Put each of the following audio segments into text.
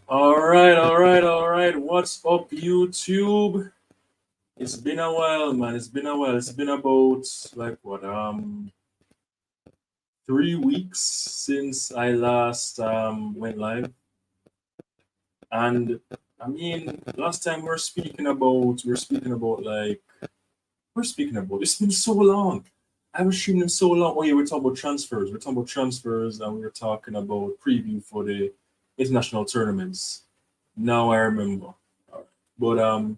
All right. What's up, YouTube? It's been a while, man. It's been a while. It's been about like what, 3 weeks since I last went live. And I mean, last time we're speaking about. It's been so long. I was streaming so long. Oh yeah, we're talking about transfers. We're talking about transfers, and we were talking about preview for the international tournaments. Now I remember. All right. But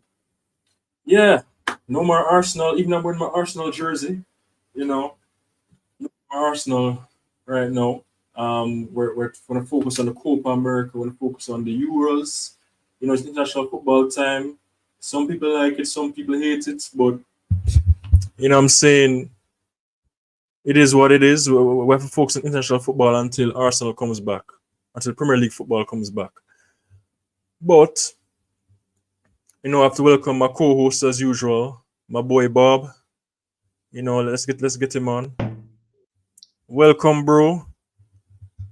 yeah, no more Arsenal. Even though I'm wearing my Arsenal jersey, you know, Arsenal right now. We're going to focus on the Copa America. We're going to focus on the Euros. It's international football time. Some people like it, some people hate it, but I'm saying it is what it is. We have to focus on international football until Arsenal comes back, until Premier League football comes back. But I have to welcome my co-host as usual, my boy Bob. Let's get him on. Welcome, bro. Hey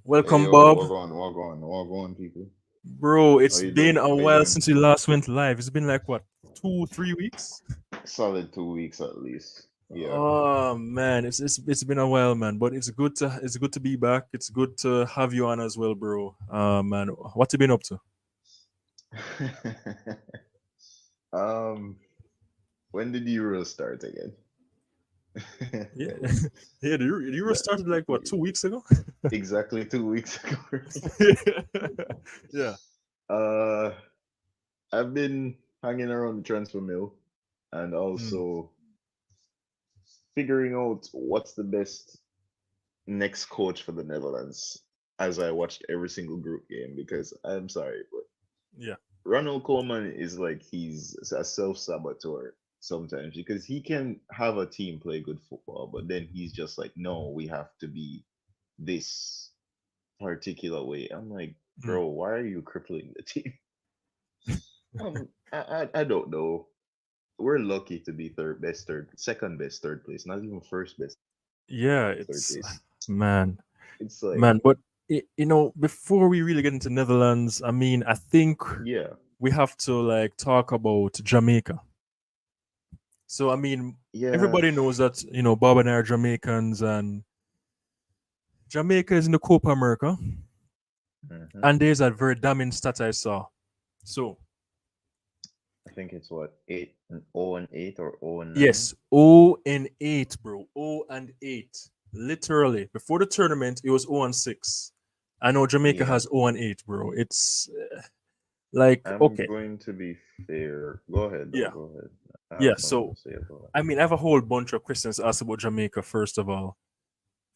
Welcome, yo, Bob. walk on, people. Bro, How it's you been doing? a How you while doing? since we last went live. It's been like what, 2, 3 weeks? Solid 2 weeks at least. Yeah. Oh man, it's been a while, man. But it's good to be back. It's good to have you on as well, bro. Man, what you been up to? um, when did the Euro start again? Yeah, yeah. The Euro That, started like what, 2 weeks ago? exactly 2 weeks ago. Yeah. uh, I've been hanging around the transfer mill and Mm. also figuring out what's the best next coach for the Netherlands as I watched every single group game because I'm sorry, but Yeah. Ronald Koeman is like he's a self saboteur sometimes because he can have a team play good football, but then he's just like, no, we have to be this particular way. I'm like, Mm. bro, why are you crippling the team? I don't know. We're lucky to be second best third place, not even first best Yeah, third it's place. man, It's like, man. But before we really get into Netherlands, I mean, I think yeah, we have to like talk about Jamaica. So I mean, yeah. everybody knows that Bob and I are Jamaicans, and Jamaica is in the Copa America, hmm and there's that very damning stat I saw. So I think it's what 8-0 or 0-9. yes, 0-8, bro, 0-8. Literally, before the tournament, it was 0-6. I know Jamaica Yeah. has 0-8, bro. It's like I'm okay, going to be fair. Go ahead, though. yeah, Go ahead. I yeah. have something So to say about I mean, I have a whole bunch of questions to ask about Jamaica. First of all,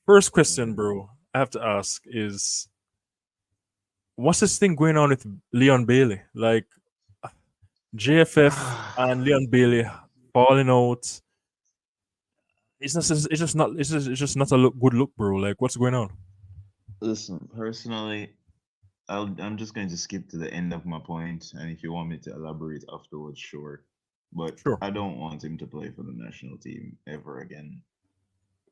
first it. question, bro, I have to ask is what's this thing going on with Leon Bailey? Like JFF and Leon Bailey falling out. It's just not a good look, bro. Like what's going on? Listen, personally, I'm just going to skip to the end of my point, and if you want me to elaborate afterwards, sure. But Sure. I don't want him to play for the national team ever again.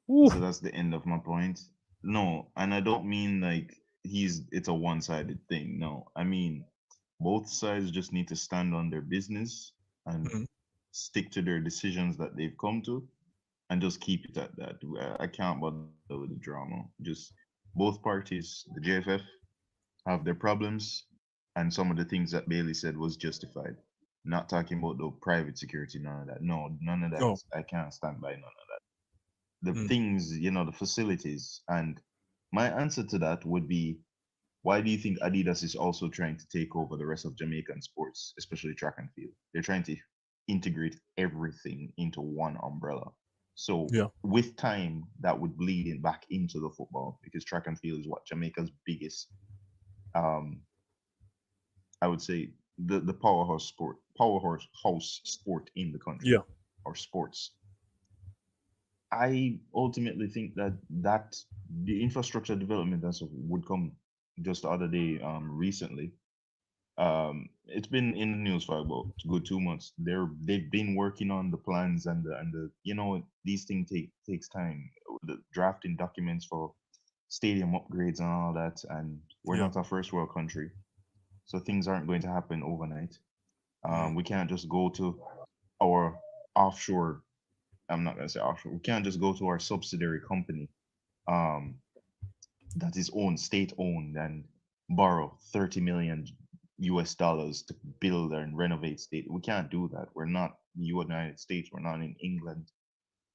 Ooh. So that's the end of my point. No, and I don't mean like it's a one-sided thing. No, I mean both sides just need to stand on their business and Mhm. stick to their decisions that they've come to and just keep it at that. I can't bother with the drama. Just both parties, the JFF, have their problems, and some of the things that Bailey said was justified. Not talking about the private security, none of that. No, none of that. Oh. I can't stand by none of that. The Mm. things, the facilities. And my answer to that would be, why do you think Adidas is also trying to take over the rest of Jamaican sports, especially track and field? They're trying to integrate everything into one umbrella. So Yeah. with time, that would bleed in back into the football because track and field is what Jamaica's biggest, um, I would say, the powerhouse sport in the country Yeah. or sports. I ultimately think that the infrastructure development that would come just the other day, recently. It's been in the news for about a good 2 months. They've been working on the plans and the these things takes time. The drafting documents for stadium upgrades and all that, and we're Yeah. not a first world country, so things aren't going to happen overnight. Mm. We can't just go to our offshore. I'm not gonna say offshore. We can't just go to our subsidiary company, um, that is owned, state owned, and borrow 30 million US dollars to build and renovate state. We can't do that. We're not the United States. We're not in England.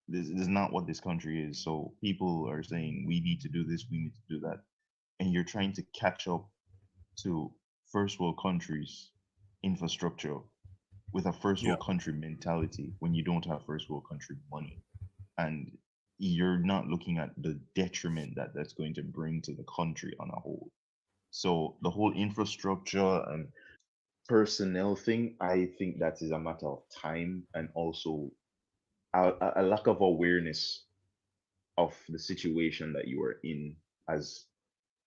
This is not what this country is. So people are saying we need to do this, we need to do that, and you're trying to catch up to first world countries infrastructure with a first Yeah. world country mentality when you don't have first world country money, and you're not looking at the detriment that that's going to bring to the country on a whole. So the whole infrastructure and personnel thing, I think that is a matter of time, and also a lack of awareness of the situation that you are in. As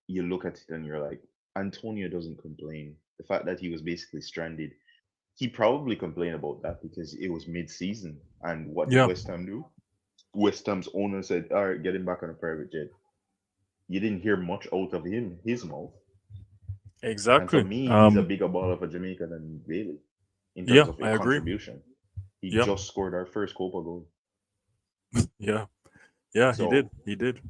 you look at it and you're like, Antonio doesn't complain. The fact that he was basically stranded, he probably complained about that because it was mid-season. And what did Yeah. West Ham do? West Ham's owner said, "All right, get him back on a private jet." You didn't hear much out of his mouth. And for Exactly. me, he's a bigger baller for Jamaica than Bailey in terms Yeah, of a I agree. contribution. He Yeah. just scored our first Copa goal. Yeah. Yeah, he did. So He did.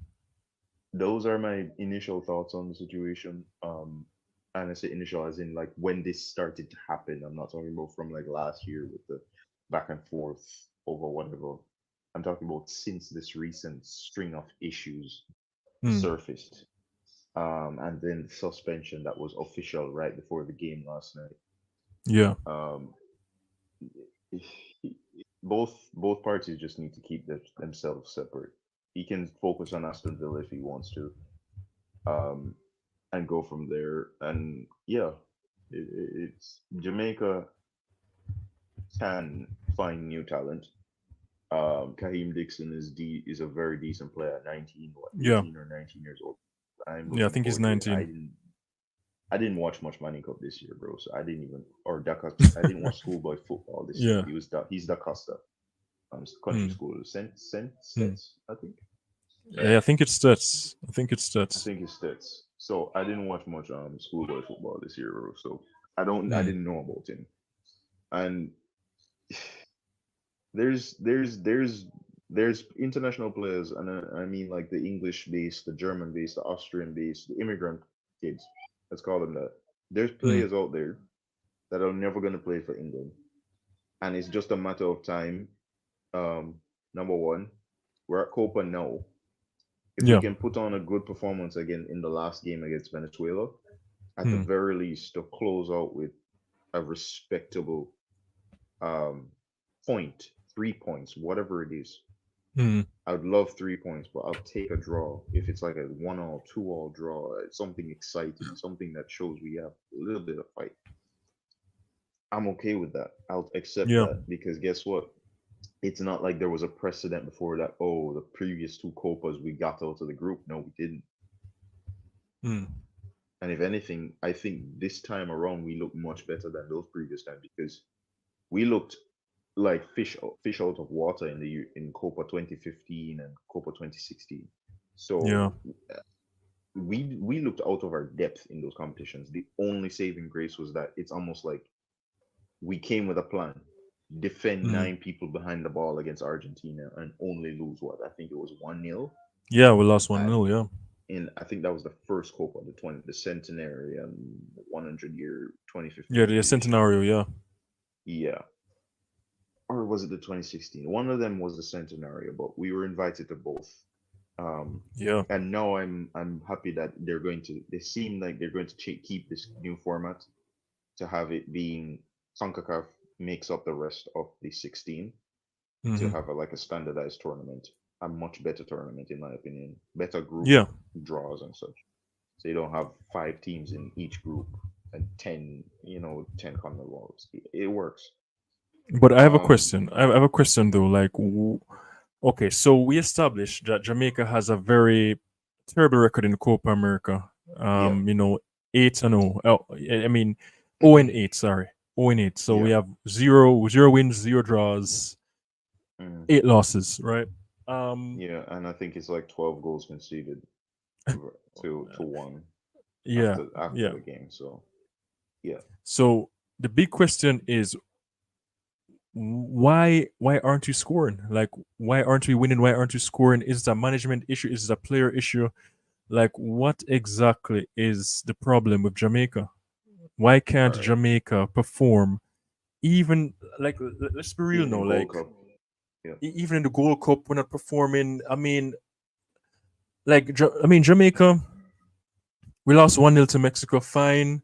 those are my initial thoughts on the situation. And I say initial as in like when this started to happen. I'm not talking about from like last year with the back and forth over whatever. I'm talking about since this recent string of issues Mm. surfaced. And then the suspension that was official right before the game last night. Yeah. Um, both parties just need to keep themselves separate. He can focus on Aston Villa if he wants to, um, and go from there. And yeah, it's Jamaica can find new talent. Kaheem Dixon is a very decent player at 19, what, Yeah. 18 or 19 years old. I'm Yeah, I looking think he's forward to it. 19. I didn't watch much Money Cup this year, bro. So I didn't even or I didn't watch schoolboy football this year. Yeah. He's Da Costa, country Mm. school, Mm. Sets, I think. Yeah, I think it's stats. I think it's I stats. think it's Stats. So I didn't watch much schoolboy football this year, bro. So I Mm. didn't know about him. And there's international players, and I mean like the English based, the German based, the Austrian based, the immigrant kids. Let's call them that. There's Mm. players out there that are never going to play for England, and it's just a matter of time. Um, Number one, we're at Copa now. If we Yeah. can put on a good performance again in the last game against Venezuela, at the Mm. very least, to close out with a respectable um, point, 3 points, whatever it is. Mm. I would love 3 points, but I'll take a draw if it's like a 1-1, 2-2 draw, something exciting, something that shows we have a little bit of fight. I'm okay with that. I'll accept Yeah. that because guess what? It's not like there was a precedent before that. Oh, the previous two Copas we got out of the group. No, we didn't. Mm. And if anything, I think this time around we look much better than those previous times because we looked like fish out of water in Copa 2015 and Copa 2016. Yeah. So we looked out of our depth in those competitions. The only saving grace was that it's almost like we came with a plan. Defend Mm. 9 people behind the ball against Argentina and only lose what? I think it was 1-0. Yeah, we lost 1-0. And Yeah. I think that was the first Copa, the centenary and 100-year Yeah, 2015 the edition. Centenario. Yeah. Yeah. Or was it the 2016? One of them was the centenary, but we were invited to both. Um, Yeah. and now I'm happy that they seem like they're going to keep this new format to have it being CONCACAF makes up the rest of the 16 to Hmm. have like a standardized tournament, a much better tournament in my opinion, better group Yeah. draws and such. So you don't have 5 teams in each group and 10, 10 CONMEBOLs. It works. But I have a Um, question. I have a question though. Like, okay, so we established that Jamaica has a very terrible record in Copa America. yeah, 8-0. Oh, I mean, 0-8. Sorry, 0-8. So we yeah, have zero wins, zero draws, mm, 8 losses. Right. Um. yeah, and I think it's like 12 goals conceded. to one Yeah, after yeah. the game. So yeah, So the big question is why aren't you scoring? Like why aren't we winning? Why aren't you scoring? Is it a management issue? Is it a player issue? Like what exactly is the problem with Jamaica? Why all can't right. Jamaica perform even like let's be real Even now, in Gold like Cup, yeah, even in the Gold Cup we're not performing. I mean, like Jamaica, we lost 1-0 to Mexico, fine.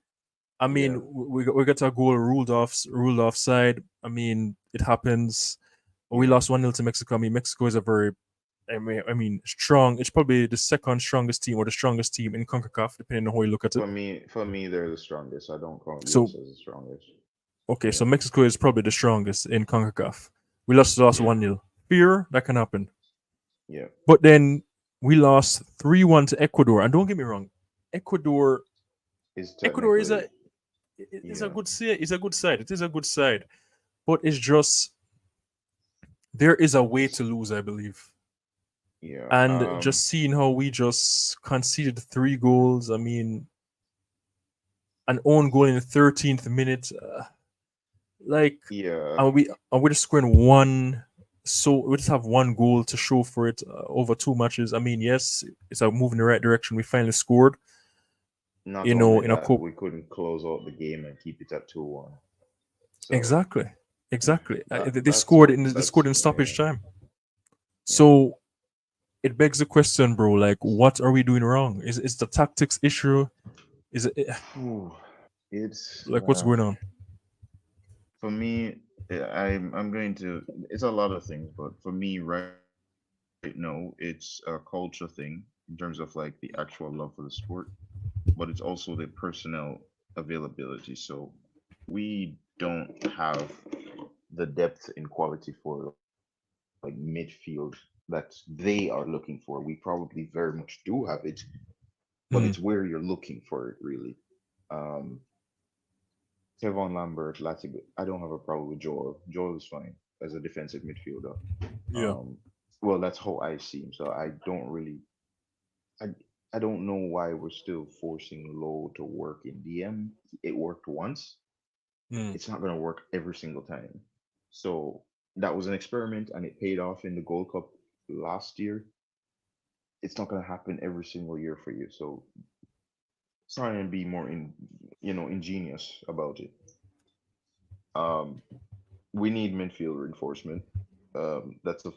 I yeah. mean, we got a goal ruled offside. I mean, it happens. We Yeah. lost 1-0 to Mexico. I mean, Mexico is a very, strong. It's probably the second strongest team or the strongest team in CONCACAF, depending on how you look at it. For me, they're the strongest. I don't count So, US as the strongest. okay, Yeah, so Mexico is probably the strongest in CONCACAF. We lost yeah, 1-0. Fear, that can happen. yeah. But then we lost 3-1 to Ecuador. And don't get me wrong, Ecuador It's Ecuador is technically, a yeah, good side. It's a good side. It is a good side. But it's just there is a way to lose, I believe. yeah, And just seeing how we just conceded 3 goals, I mean, an own goal in the 13th minute, like, yeah. and we're just scoring one. So we just have 1 goal to show for it over 2 matches. I mean, yes, it's a move in the right direction. We finally scored, Not only in a that, cup. we couldn't close out the game and keep it at 2-1. So Exactly, exactly. They that's scored what in they scored that's in yeah, stoppage time. yeah. So it begs the question, bro. Like, what are we doing wrong? Is the tactics issue? Is it Ooh, it's like what's going on? for me. I'm going to. It's a lot of things, but for me right now, it's a culture thing in terms of like the actual love for the sport, but it's also the personnel availability. So we don't have the depth and quality for like midfield that they are looking for. We probably very much do have it, but Mm, it's where you're looking for it really. Um, Kevon Lambert, Latigo, I don't have a problem with Joel. Joel is fine as a defensive midfielder. yeah. Um, well, that's how I see him. So I don't really, I, I don't know why we're still forcing Low to work in DM. It worked once. Mm, It's not going to work every single time. So that was an experiment and it paid off in the Gold Cup last year. It's not going to happen every single year for you. So try and be more ingenious about it. Um, we need midfield reinforcement. That's a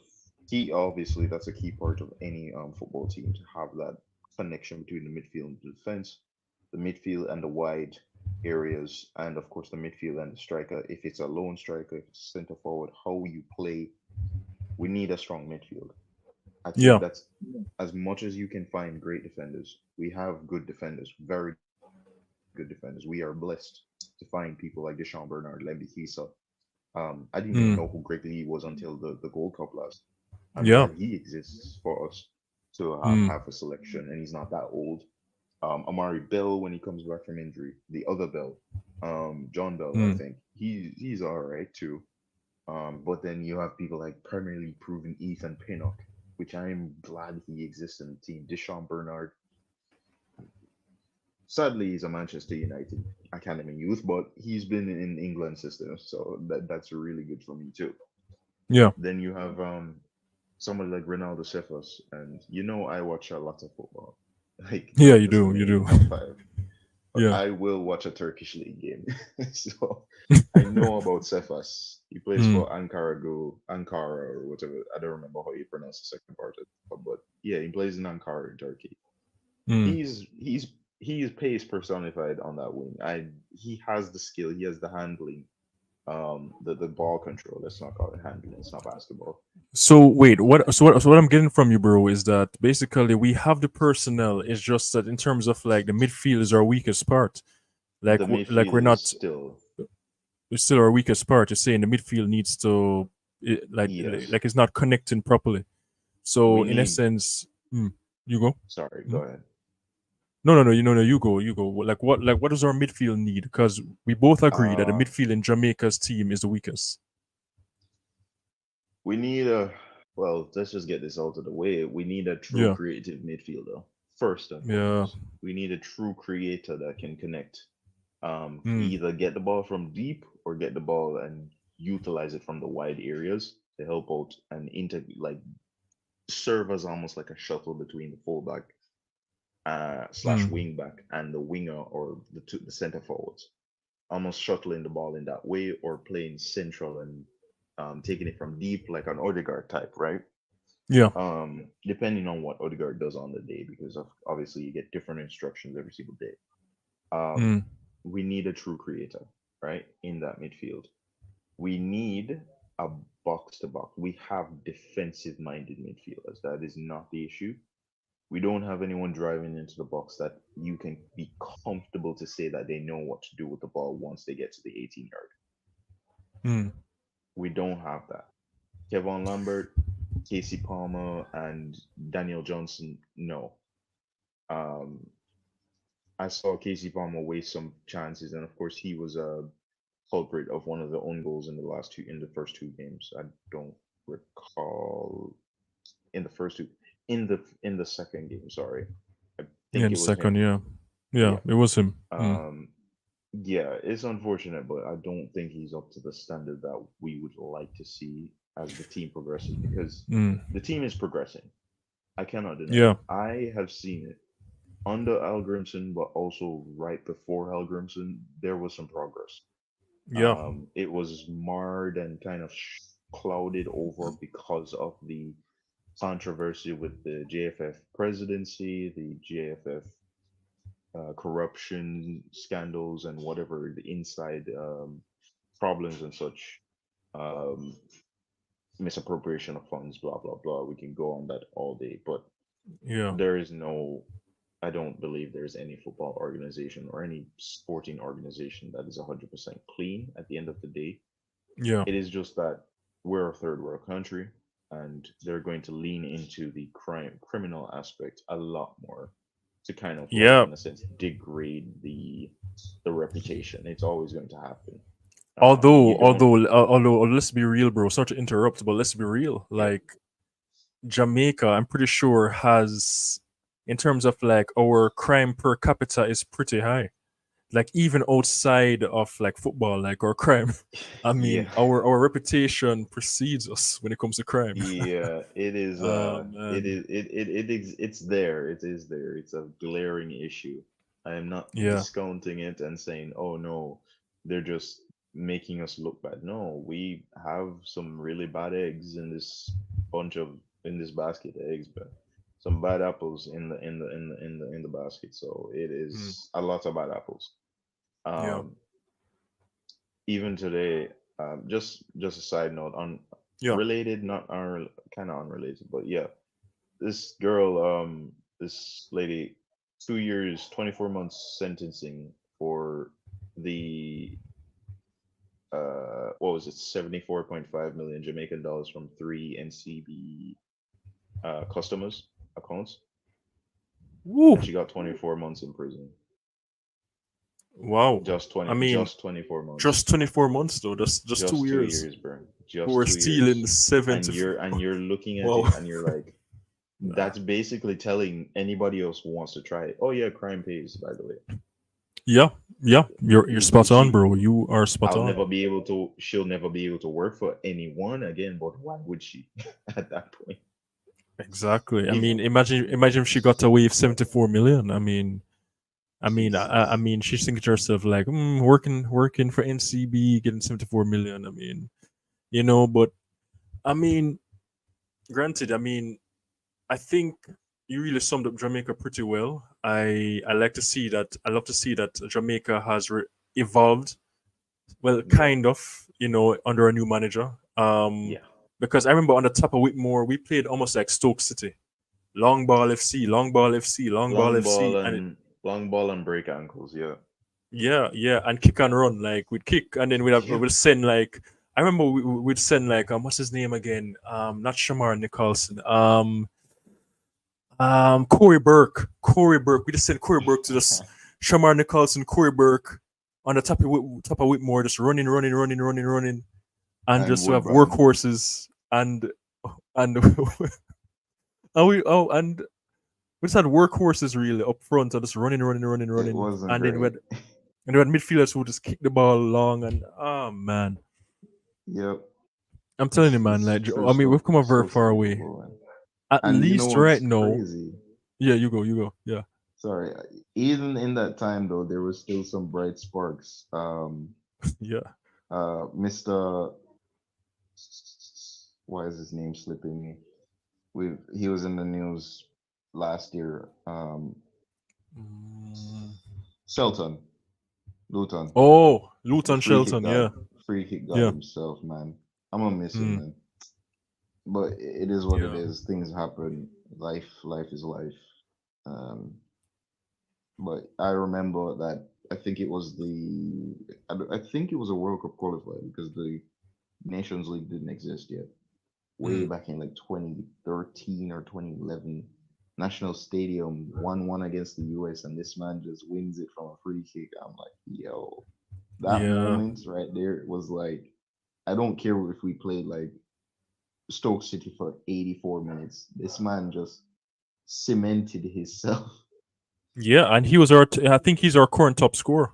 key. Obviously, that's a key part of any football team to have that connection between the midfield and the defense, the midfield and the wide areas, and of course the midfield and the striker. If it's a lone striker, if it's center forward, how you play, we need a strong midfield. I think yeah. that's as much as you can find great defenders. We have good defenders, very good defenders. We are blessed to find people like Deshaun Bernard, Lemby Kisa. I didn't even know who Mm, Greg Lee was until the Gold Cup last. I'm yeah. glad he exists for us to Mm, have a selection, and he's not that old. Amari Bell, when he comes back from injury, the other Bell, John Bell, I mm, think he's all right too. But then you have people like Premier League proven Ethan Pinnock, which I'm glad he exists in the team. Deshaun Bernard, sadly, he's a Manchester United academy youth, but he's been in England system, so that's really good for me too. yeah. Then you have somebody like Ronaldo Cephas, and I watch a lot of football, like Yeah, not you just the do. You main do. top five, but Yeah. I will watch a Turkish league game. So I know about Cephas. He plays Mm, for Ankara or whatever. I don't remember how you pronounce the second part of it, but yeah, he plays in Ankara in Turkey. mm. He is pace personified on that wing. He has the skill, he has the handling, the ball control. Let's not call it handling. It's not basketball. So wait, what I'm getting from you, bro, is that basically we have the personnel. It's just that in terms of like the midfield is our weakest part. Like The like midfield we're is not. still It's still our weakest part. You're saying the midfield needs to yes. like it's not connecting properly. So We in need. essence, you go. Sorry, go Mm. ahead. No, no, no, no, you go, you go. Like what does our midfield need? Because we both agree that the Uh, midfield in Jamaica's team is the weakest. we need a. Well, let's just get this out of the way. We need a true Yeah. creative midfielder. first and Yeah. foremost. We need a true creator that can connect. Mm. Either get the ball from deep or get the ball and utilize it from the wide areas to help out and like serve as almost like a shuttle between the fullback slash Mm. wing back and the winger or the center forwards. Almost shuttling the ball in that way or playing central and taking it from deep like an Odegaard type, right? Yeah. Depending on what Odegaard does on the day, because obviously you get different instructions every single day. Um, Mm. we need a true creator, right, in that midfield. We need a box to box. We have defensive minded midfielders. That is not the issue. We don't have anyone driving into the box that you can be comfortable to say that they know what to do with the ball once they get to the 18 yard. Mm. We don't have that. Kevin Lambert, Casey Palmer, and Daniel Johnson, no. Um, I saw Casey Palmer waste some chances, and of course he was a culprit of one of the own goals in the first two games. I don't recall in the first two in the second game. Sorry, I Yeah. think In it the was second, him. yeah. Yeah. Yeah. It was him. Mm. Um, yeah, it's unfortunate, but I don't think he's up to the standard that we would like to see as the team progresses because Mm. the team is progressing. I cannot deny Yeah. it. I have seen it under Al Grimson, but also right before Al Grimson, there was some progress. Yeah. It was marred and kind of clouded over because of the controversy with the JFF presidency, the JFF corruption scandals, and whatever the inside problems and such, um, misappropriation of funds, blah blah blah. We can go on that all day, but Yeah. there is no. I don't believe there's any football organization or any sporting organization that is 100% clean at the end of the day. Yeah. It is just that we're a third world country and they're going to lean into the criminal aspect a lot more to kind of like Yeah. in a sense degrade the reputation. It's always going to happen. Although, You don't. let's be real, bro. Sorry to interrupt, but let's be real. Yeah. Like Jamaica, I'm pretty sure has, in terms of like our crime per capita, is pretty high. Like even outside of like football, like our crime, I mean, Yeah. our reputation precedes us when it comes to crime. Yeah, it is. It Man, is. It's there. It is there. It's a glaring issue. I am not yeah, discounting it and saying, "Oh no, they're just making us look bad." No, we have some really bad eggs in this bunch of in this basket of eggs, but some bad apples in the basket. So it mm, is a lot of bad apples. yeah, Um, even today, just a side note on yeah. related, not kind of unrelated, but yeah, this girl, this lady, 2 years, 24 months sentencing for the what was it, 74.5 million Jamaican dollars from three NCB customers accounts, Woo! and she got 24 months in prison. Wow. I mean, Just 24 months. just 24 months though. Just Just two two years. years, bro. But Just we're two stealing years. And 74. you're looking at Wow. it and you're like, that's basically telling anybody else who wants to try it. Oh yeah, crime pays, by the way. Yeah, yeah. You're spot on, She bro. You are spot I'll on. never be able to she'll never be able to work for anyone again, but why would she at that point? Exactly. I If mean, imagine if she got away with 74 million. I Jesus. mean, she's thinking to herself like, working for NCB, getting 74 million. I mean, but I mean, granted, I mean, I think you really summed up Jamaica pretty well. I like to see that. I love to see that Jamaica has evolved. Well, Yeah. kind of, under a new manager. Yeah. Because I remember on the top of Whitmore, we played almost like Stoke City, long ball FC, long ball FC, long ball FC, and Long ball and break ankles, yeah. yeah, yeah, and kick and run. Like we'd kick, and then Yeah. we'd send like, I remember we'd send like, what's his name again? Not Shamar Nicholson. Corey Burke. Corey Burke. We just sent Corey Burke to this Shamar Nicholson, Corey Burke on the top of Whitmore, just running, running, running, running, running, and And just to have Woodburn. workhorses and and and we we just had workhorses really up front, and just running, It wasn't and then great. we had midfielders who just kick the ball along, and oh man, Yep. I'm telling you, man, It's like true I mean, we've come a very so far slow away. football, man. At And you know least what's right now, crazy? yeah, you go, yeah, Sorry, even in that time though, there was still some bright sparks. yeah. Mr. Why is his name slipping me? He was in the news last year. Mm. Shelton, Luton, Oh, the Luton Shelton, yeah, free kick god yeah, himself, man. I'm gonna miss him, mm, man. But it is what it yeah, is. Things happen. Life is life. Um, but I remember that I think it was I think it was a World Cup qualifier because the Nations League didn't exist yet. Way mm, back in like 2013 or 2011, National Stadium 1-1 against the US, and this man just wins it from a free kick. I'm like, yo, that yeah, moment right there was like, I don't care if we played like Stoke City for 84 minutes. This man just cemented himself. yeah. And he was I think he's our current top scorer.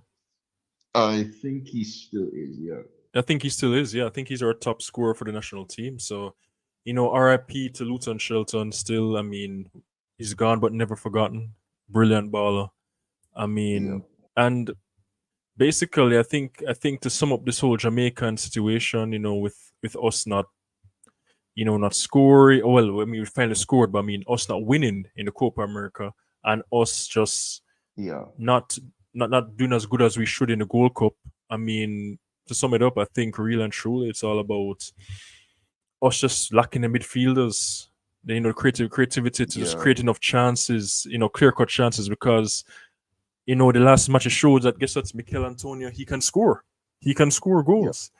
I think he still is, yeah. I think he still is. Yeah, I think he's our top scorer for the national team. So, RIP to Luton Shelton. Still, I mean, he's gone but never forgotten. Brilliant baller. I Yeah. mean, and basically, I think to sum up this whole Jamaican situation, with us not, not scoring. Well, I mean, we finally scored, but I mean, us not winning in the Copa America, and us just Yeah. not not doing as good as we should in the Gold Cup. I mean, to sum it up, I think real and truly, it's all about us just lacking the midfielders. Creativity to just Yeah. create enough chances, clear cut chances. Because the last match showed that, guess what, Mikel Antonio, he can score. He can score Yeah. goals.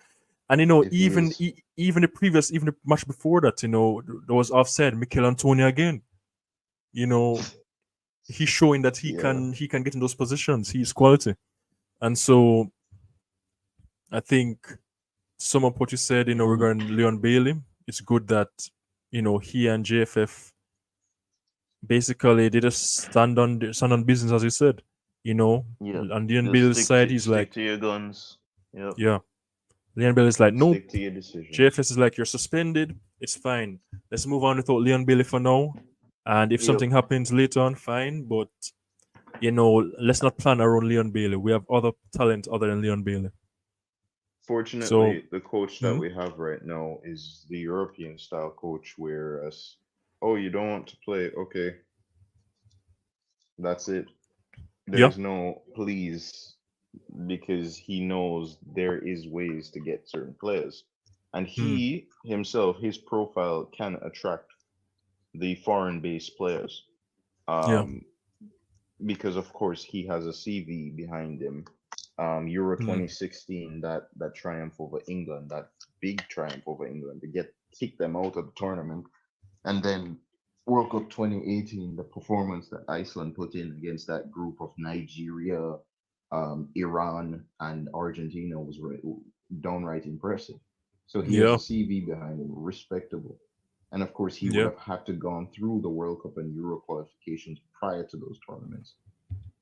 And If he is. even the match before that, there was offside. Mikel Antonio again. You know, he's showing that he Yeah. can he can get in those positions. He's quality. And so I think some of what you said, regarding Leon Bailey, it's good that, he and JFF basically they just stand on business, as you said. Yep. On Leon Just Bailey's side, he's stick like, to your guns. Yep. yeah. Leon Bailey's like, nope. Stick to your decisions. JFS is like, you're suspended. It's fine. Let's move on without Leon Bailey for now. And if Yep. something happens later on, fine. But let's not plan around Leon Bailey. We have other talent other than Leon Bailey. So, Fortunately, the coach that mhm, we have right now is the European style coach, whereas, oh, you don't want to play, okay, that's it. yeah, There's no please because he knows there is ways to get certain players. And mm, he himself, his profile can attract the foreign based players. yeah, Um, because of course he has a CV behind him. Euro mm, 2016, that triumph over England, that big triumph over England to get kick them out of the tournament, and then World Cup 2018, the performance that Iceland put in against that group of Nigeria, Iran, and Argentina was downright impressive. So he has yeah, a CV behind him, respectable. And of course, he would yeah, have had to gone through the World Cup and Euro qualifications prior to those tournaments.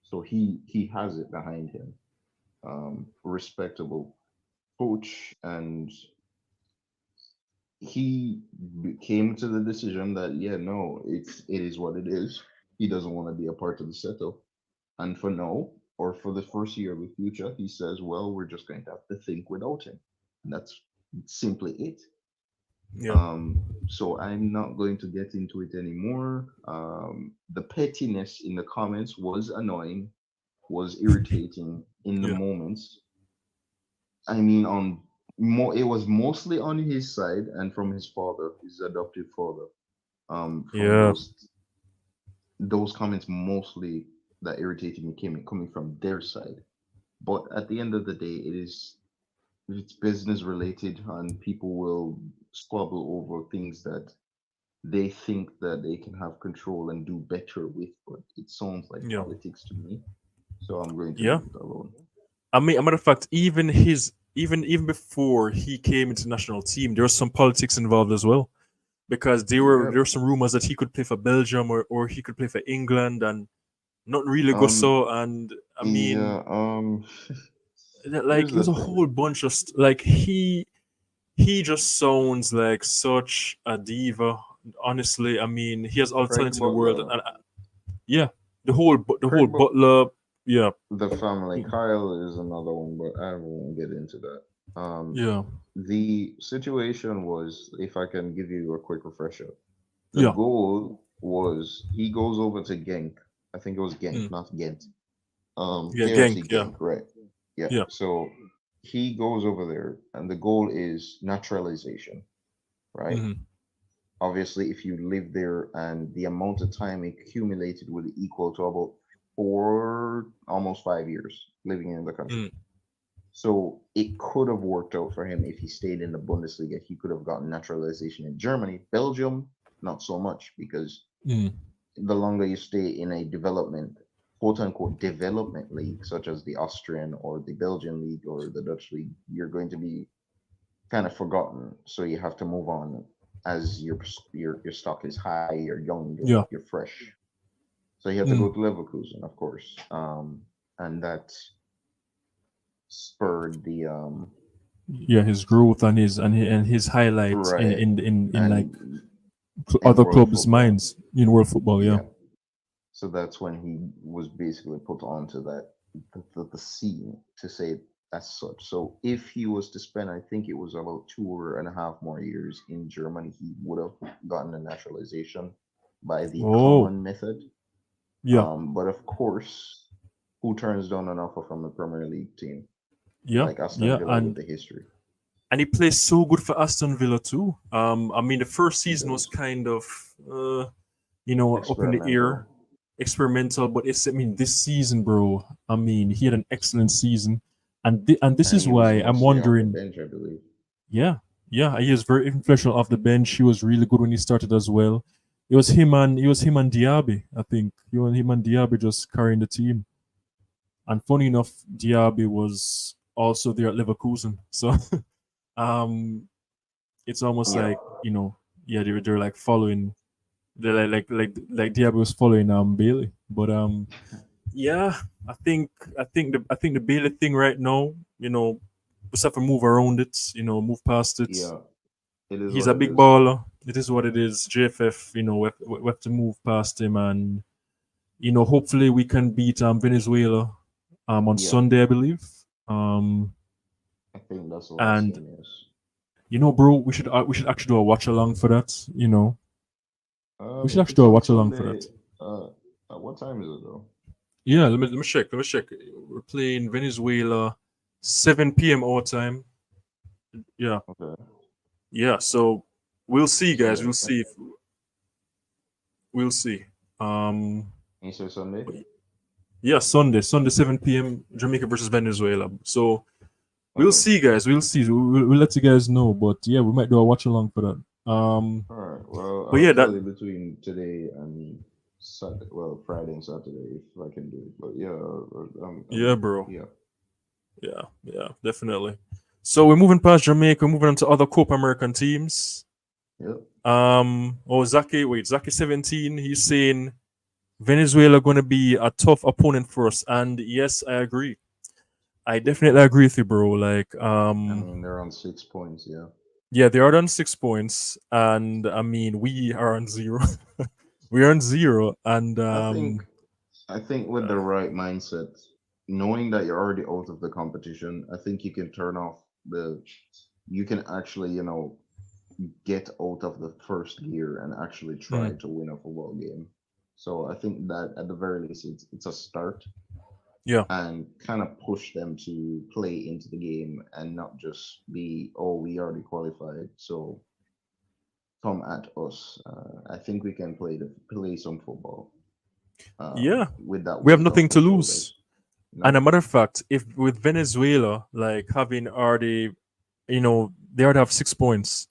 So he has it behind him. Respectable coach, and he came to the decision that yeah, no, it is what it is. He doesn't want to be a part of the setup, and for now, or for the first year of the future, he says, well, we're just going to have to think without him, and that's simply it. yeah, So I'm not going to get into it anymore. The pettiness in the comments was annoying, was irritating in the yeah, moments. I mean, it was mostly on his side and from his father, his adoptive father. From yeah, those comments mostly that irritated me came coming from their side. But at the end of the day, it's business related, and people will squabble over things that they think that they can have control and do better with. But it sounds like yeah, politics to me, so I'm going to yeah. leave it alone. I mean, a matter of fact, even before he came into the national team, there was some politics involved as well. because there were some rumors that he could play for Belgium or he could play for England, and nothing really go so. And I mean, like Here's it was the a thing. whole bunch of like he just sounds like such a diva. Honestly, I mean, he has all the Craig talent in the world, Butler. and yeah, the whole Craig But- Butler, yeah, The family. Kyle is another one, but I won't get into that. yeah, The situation was, if I can give you a quick refresher, the yeah, goal was he goes over to Genk. I think it was Genk, mm. not Ghent. Yeah, AFC Genk, yeah, Genk, right? Yeah. yeah, So he goes over there, and the goal is naturalization, right? hmm Obviously, if you live there and the amount of time accumulated will equal to about 4, almost 5 years living in the country. mm. So it could have worked out for him if he stayed in the Bundesliga. He could have gotten naturalization in Germany. Belgium, not so much, because Mm. the longer you stay in a development, quote unquote, development league, such as the Austrian or the Belgian league or the Dutch league, you're going to be kind of forgotten. So you have to move on as your stock is high, you're young, Yeah, you're fresh. So you have to mm. go to Leverkusen, of course, and that spurred the Yeah, his growth and his highlights right in like and in other world clubs' football. minds in world football. Yeah, Yeah. So that's when he was basically put onto that the scene, to say it as such. So if he was to spend, I think it was about 2.5 more years in Germany, he would have gotten a naturalization by the oh common method. yeah, But of course, who turns down an offer from a Premier League team yeah, like Aston yeah, Villa with the history? and he plays so good for Aston Villa too. I mean, the first He season was does. kind of up in the air, Experimental. experimental, but I mean, this season, bro. I mean, he had an excellent season, and this And is he was why I'm mostly off the wondering. bench, I believe. Yeah, yeah, he is very influential off the bench. He was really good when he started as well. It was him and Diaby. I think him and Diaby just carrying the team. And funny enough, Diaby was also there at Leverkusen. So um, it's almost Yeah. like yeah, they're like following. They're like Diaby was following Bailey. But yeah, I think the Bailey thing right now, we just have to move around it. Move past it. Yeah. It is He's what a it big is. baller. It is what it is. JFF, we have to move past him, and hopefully we can beat Venezuela on Yeah. Sunday, I believe. Um, I think that's the last and game, yes. bro, we should actually do a watch along for that. We should If actually do it's a on watch along for Sunday, that. what time is it though? Yeah, let me check. Let me check. We're playing Venezuela, 7 p.m. our time. Yeah, Okay. yeah. So we'll see, guys. Sunday. We'll see. We'll see. Um, You say Sunday? yeah, Sunday, 7 p.m. Jamaica versus Venezuela. So we'll Okay. see, guys. We'll see. We'll let you guys know. But yeah, we might do a watch along for that. All right. Well, But I'll yeah, tell you between today and Saturday. Well, Friday and Saturday if I can do it. But yeah, yeah, bro. yeah. Yeah, definitely. So we're moving past Jamaica, moving on to other Copa American teams. Yep. Zaki 17, he's saying Venezuela going to be a tough opponent for us. And yes, I agree. I definitely agree with you, bro. Like, I mean, they're on 6 points. Yeah. yeah, they are on 6 points, and I mean, we are on zero. We are on zero, and I think with the right mindset, knowing that you're already out of the competition, I think you can turn off you can actually, get out of the first gear and actually try mm, to win a football game. So I think that at the very least, it's a start, yeah, and kind of push them to play into the game and not just be, oh, we already qualified, so come at us. I think we can play some football yeah, with that we have weight off nothing the to lose. shoulders. And a No, matter of fact, if with Venezuela, like having already, they already have 6 points,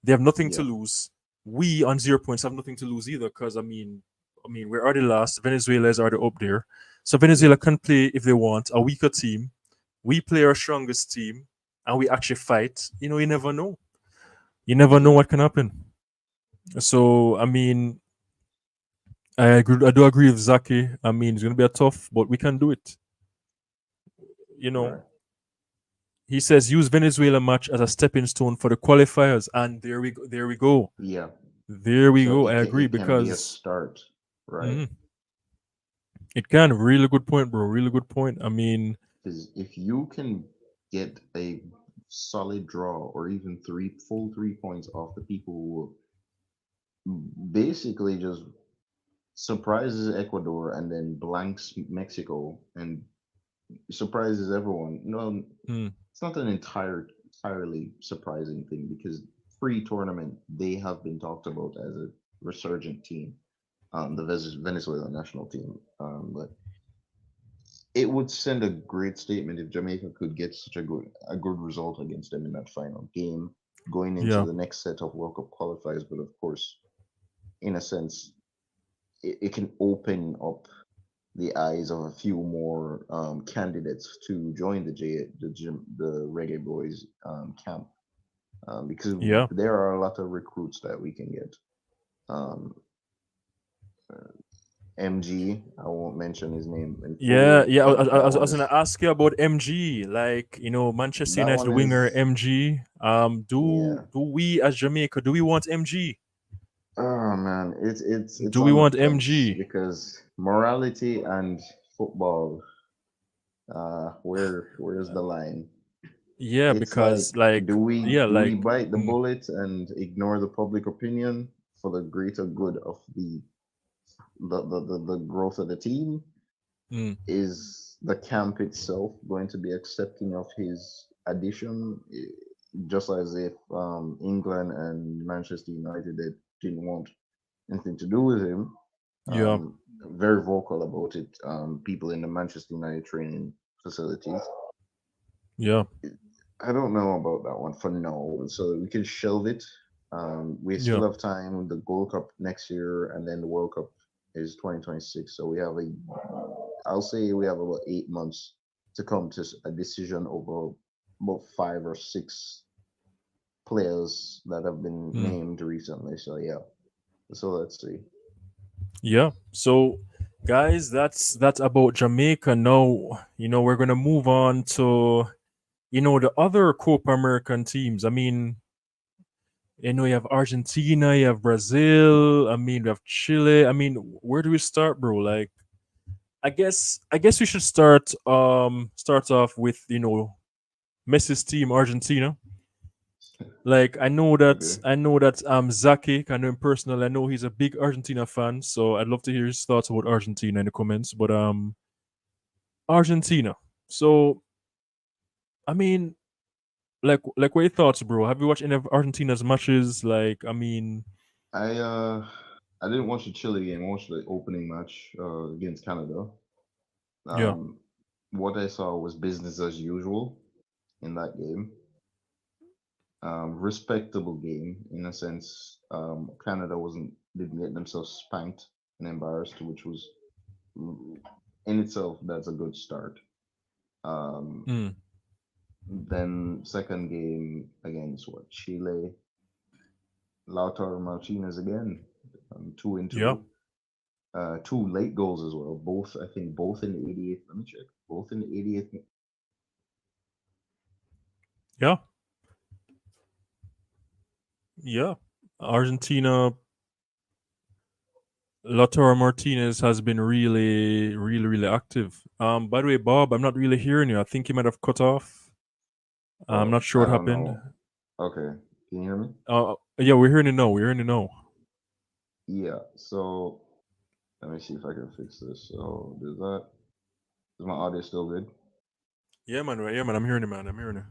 they have nothing to yeah, lose. We on 0 points have nothing to lose either, because I mean, we're already lost. Venezuela is already up there, so yeah, Venezuela can play if they want a weaker team. We play our strongest team, and we actually fight. You never know. You never know yeah. what can happen. So I mean, I agree. I do agree with Zaki. I mean, it's gonna be a tough, but we can do it. You know, Right. he says use Venezuela match as a stepping stone for the qualifiers, and there we go. There we go. Yeah. There we So go. I agree it can be a because start. Right. mhm, it can. Really good point, bro. Really good point. I mean, Because if you can get a solid draw or even full 3 points off the people who basically just surprises Ecuador and then blanks Mexico and surprises everyone. No, mm, it's not an entirely surprising thing because pre-tournament they have been talked about as a resurgent team, the Venezuela national team. But it would send a great statement if Jamaica could get such a good result against them in that final game, going into yeah, the next set of World Cup qualifiers. But of course, in a sense, it can open up the eyes of a few more candidates to join the Reggae Boys camp, because yeah. there are a lot of recruits that we can get. Um, MG, I won't mention his name in Yeah, full, yeah. I, but I, I was gonna ask you about MG. Like, Manchester that United one winger is, MG. Do yeah. do we as Jamaica do we want MG? Oh man, it's Do we on the want fence MG? because morality and football. Where's the line? Yeah, It's like, because like yeah, do we like bite the mm, bullet and ignore the public opinion for the greater good of the growth of the team? mm, Is the camp itself going to be accepting of his addition? Just as if England and Manchester United they didn't want anything to do with him. yeah, Very vocal about it. People in the Manchester United training facilities. yeah, I don't know about that one for now, so we can shelve it. We yeah, still have time. The Gold Cup next year, and then the World Cup is 2026. So I'll say we have about 8 months to come to a decision over about 5 or 6 players that have been mm, named recently. So yeah, so let's see. yeah. So guys, that's about Jamaica. Now, we're gonna move on to the other Copa American teams. I mean, you have Argentina, you have Brazil. I mean, we have Chile. I mean, where do we start, bro? Like, I guess we should start off with Messi's team, Argentina. Like, Okay. I know that Zaki, I know him personally. I know he's a big Argentina fan, so I'd love to hear his thoughts about Argentina in the comments. But Argentina. So I mean, like what are your thoughts, bro? Have you watched any of Argentina's matches? Like, I mean, I uh I didn't watch the Chile game. I watched the opening match against Canada. yeah, Um, what I saw was business as usual in that game. Respectable game in a sense. Canada didn't get themselves spanked and embarrassed, which was in itself that's a good start. Um, mm, then second game against what Chile, Lautaro Martinez again, 2 and yeah, 2. Two late goals as well. Both I think both in the 88th. Let me check. Both in the 88th. yeah, yeah. Argentina, Lautaro Martinez has been really, really, really active. By the way, Bob, I'm not really hearing you. I think you might have cut off. I'm Oh, not sure I what don't happened. know. Okay, can you hear me? Yeah, we're hearing you now. We're hearing you now. Yeah. So let me see if I can fix this. So does that? Is my audio still good? Yeah, man. Yeah, man. I'm hearing you, man. I'm hearing you.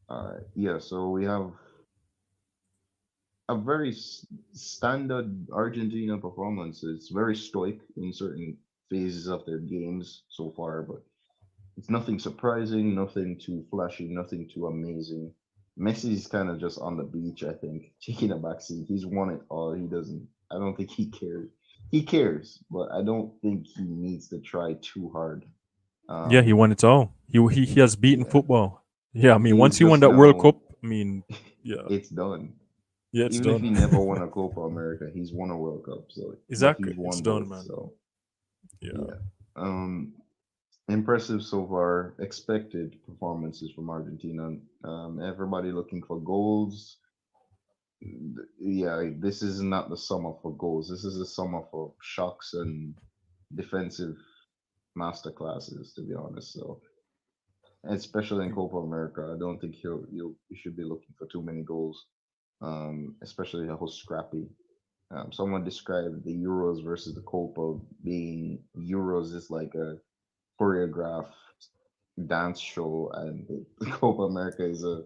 All right. Yeah. So we have a very standard Argentina performance. It's very stoic in certain phases of their games so far, but it's nothing surprising, nothing too flashy, nothing too amazing. Messi's kind of just on the beach, I think, taking a back seat. He's won it all. He doesn't. I don't think he cares. He cares, but I don't think he needs to try too hard. Yeah, he Um, won it all. He has beaten yeah, football. Yeah, I mean, he's once he won just that World Cup, now. I mean, yeah, It's done. Yeah, it's Even if done. he never won a Copa America, he's won a World Cup. So, but Exactly. he's It's won done, both. man. So, Yeah. yeah. Impressive so far. Expected performances from Argentina. Everybody looking for goals. Yeah, this is not the summer for goals. This is the summer for shocks and defensive masterclasses, to be honest. So, especially in Copa America, I don't think you should be looking for too many goals. Especially how scrappy. Someone described the Euros versus the Copa being Euros is like a choreographed dance show, and the Copa America is a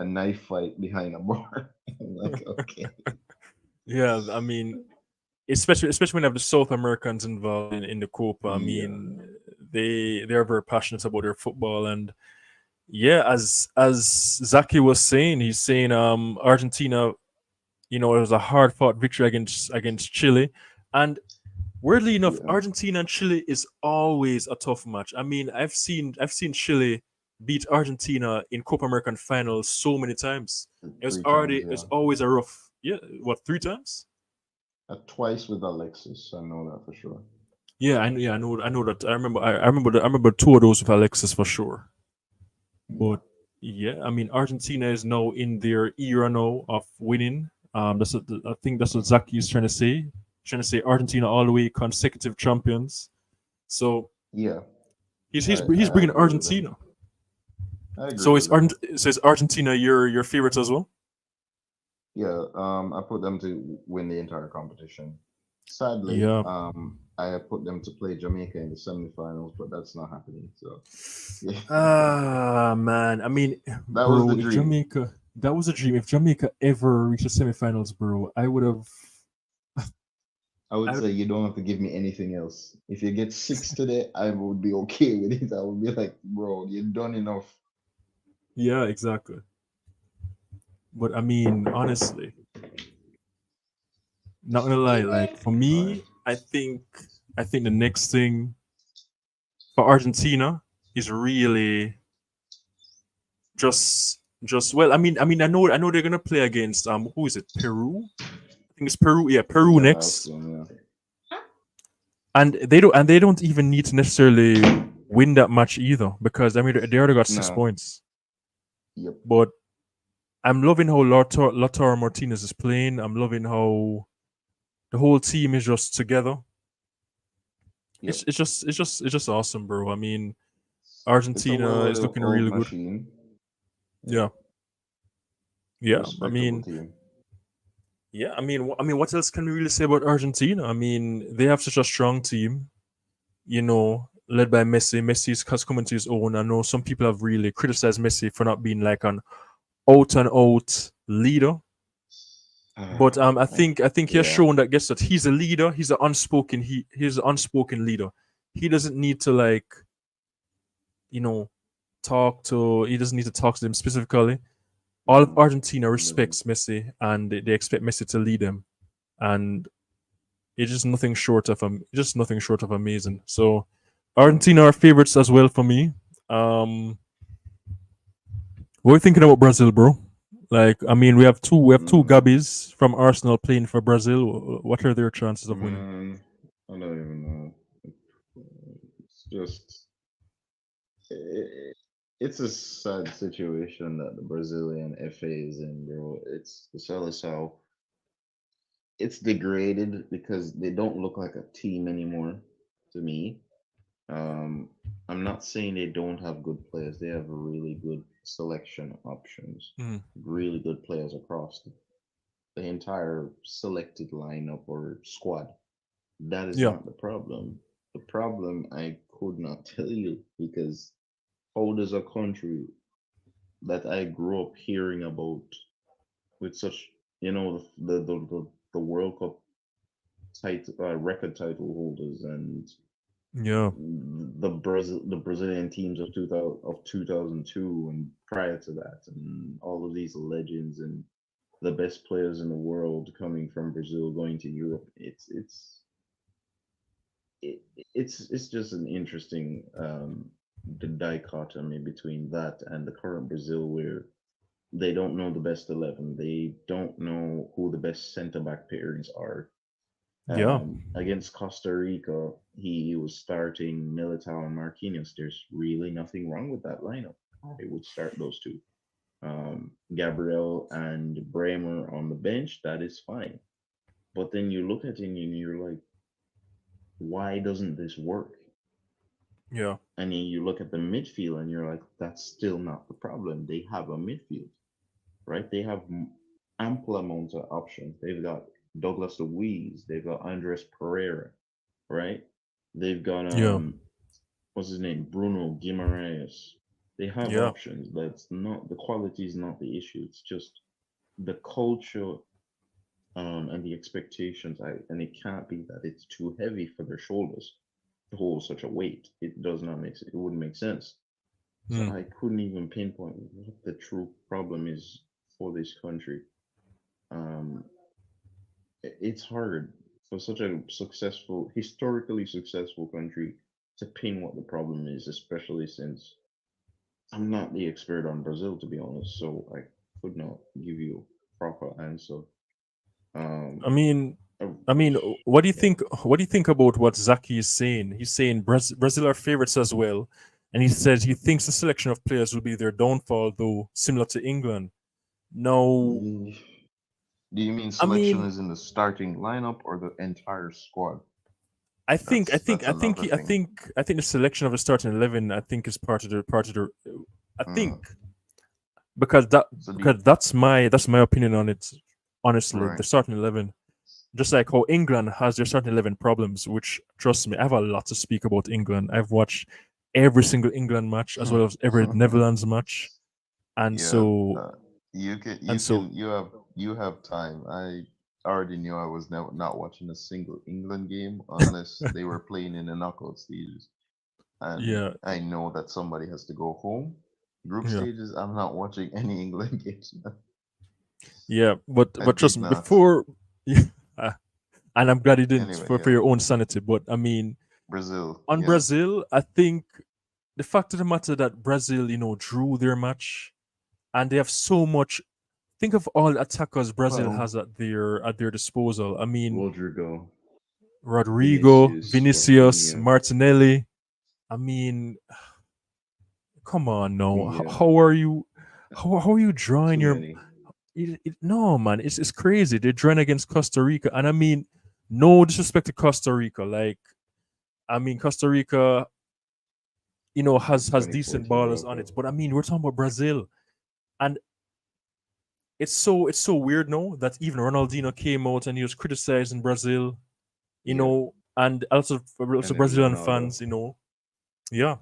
knife fight behind a bar. I'm like, okay, Yeah, I mean, especially when you have the South Americans involved in the Copa. I yeah, mean, they are very passionate about their football, and yeah, as Zaki was saying, he's saying Argentina, it was a hard fought victory against Chile, and weirdly enough, yeah, Argentina and Chile is always a tough match. I mean, I've seen Chile beat Argentina in Copa American finals so many times. three times, It's yeah. always a rough, yeah, what, three times? Twice with Alexis, I know that for sure. I know that. I remember two of those with Alexis for sure. Yeah, But yeah, I mean, Argentina is now in their era now of winning. I think that's what Zaki is trying to say. Trying to say Argentina all the way consecutive champions. So yeah, he's I bringing agree with him. Argentina. I agree So with him. is Argentina your favorites as well? Yeah, I put them to win the entire competition. Sadly, Yeah. I put them to play Jamaica in the semifinals, but that's not happening. So, yeah, Ah man, I mean, that was the bro, if dream. Jamaica that was a dream. If Jamaica ever reached the semifinals, bro, I would have. I would I say you don't have to give me anything else. If you get six today, I would be okay with it. I would be like, bro, you've done enough. Yeah, exactly. But I mean, honestly, not gonna lie, like for All right. me, I think the next thing for Argentina is really just well, I know they're gonna play against who is it? Peru? I think it's Peru. Yeah, Peru Yeah, last next. game, yeah. And they don't even need to necessarily win that match either because I mean they already got 6 No. points. Yep. But I'm loving how Lautaro Martinez is playing. I'm loving how the whole team is just together. Yep. It's just awesome, bro. I mean, It's a Argentina is looking well-oiled really good. machine. Yeah. Yeah, yeah. I Respectable mean, team. yeah. What else can we really say about Argentina? I mean, they have such a strong team. Led by Messi. Messi's has come into his own. I know some people have really criticized Messi for not being like an out and out leader, but I think he has Yeah. shown that guess that he's a leader. He's an unspoken leader. He doesn't need to you know he doesn't need to talk to them specifically. All of Mm-mm. Argentina He doesn't. respects Messi and they expect Messi to lead them, and it's just nothing short of amazing. So Yeah. Argentina are favorites as well for me. Um, what are you thinking about Brazil, bro? Like, I mean, we have two Mm, Gabbies from Arsenal playing for Brazil. What are their chances of winning? man, I don't even know. It's just, i- it's a sad situation that the Brazilian FA is in, bro. It's the Seleção. It's degraded because they don't look like a team anymore to me. Um, I'm not saying they don't have good players. They have really good selection options, Mm, really good players across the entire selected lineup or squad. That is yeah, not the problem. The problem I could not tell you because how does a country that I grew up hearing about with such, the World Cup title, record title holders and yeah, the Brazilian teams of 2002 and prior to that, and all of these legends and the best players in the world coming from Brazil going to Europe. It, it's just an interesting the dichotomy between that and the current Brazil where They don't know the best 11. They don't know who the best center back pairings are. Yeah, Against Costa Rica, he was starting Militao and Marquinhos. There's really nothing wrong with that lineup. I would start those two. Gabriel and Bremer on the bench, that is fine. But then you look at it and you're like, why doesn't this work? yeah, And then you look at the midfield and you're like, that's still not the problem. They have a midfield, right? They have ample amounts of options. They've got Douglas Luiz, they've got Andres Pereira, right? They've got yeah, what's his name? Bruno Guimaraes. They have yeah, options. That's not the quality is not the issue. It's just the culture and the expectations. And it can't be that it's too heavy for their shoulders to hold such a weight. It does not make it wouldn't make sense. So mm, I couldn't even pinpoint what the true problem is for this country. Um, it's hard for such a successful, historically successful country to pin what the problem is, especially since I'm not the expert on Brazil, to be honest, so I could not give you a proper answer. I Um, mean, uh, I mean, what do you yeah. think? What do you think about what Zaki is saying? He's saying Brazil are favorites as well, and he says he thinks the selection of players will be their downfall, though similar to England. No, Mm, do you mean I selection mean, is in the starting lineup or the entire squad? I think, I think, That's I think, another he, I thing. think, I think the selection of the starting 11, I think, is part of the. I think Mm. because that So do you, because that's my opinion on it. Honestly, right? the starting 11, just like how England has their starting 11 problems, which trust me, I have a lot to speak about England. I've watched every single England match as well as every Netherlands match, and Yeah, so uh, you can and so you have time. I already knew I was never not watching a single England game unless they were playing in the knockout stages. And yeah, I know that somebody has to go home. Group yeah, stages, I'm not watching any England games. yeah. But I trust did me, not. before, yeah, and I'm glad you didn't Anyway, for yeah. your own sanity. But I mean, Brazil, on yeah. Brazil, I think the fact of the matter that Brazil, drew their match, and they have so much. Think of all the attackers Brazil Well, has at their disposal. I mean, Rodrigo, Rodrigo, Vinicius, Vinicius, Rafinha, Martinelli. I mean, come on, no. yeah, How are you? How are you drawing too your? many. No, man, it's crazy. They're drawing against Costa Rica, and I mean, no disrespect to Costa Rica. Like, I mean, Costa Rica, has decent 2014 ballers World on Cup. it, but I mean, we're talking about Brazil, and it's so weird, no, that even Ronaldinho came out and he was criticizing Brazil, Yeah, and also and then Brazilian Ronaldo fans, yeah,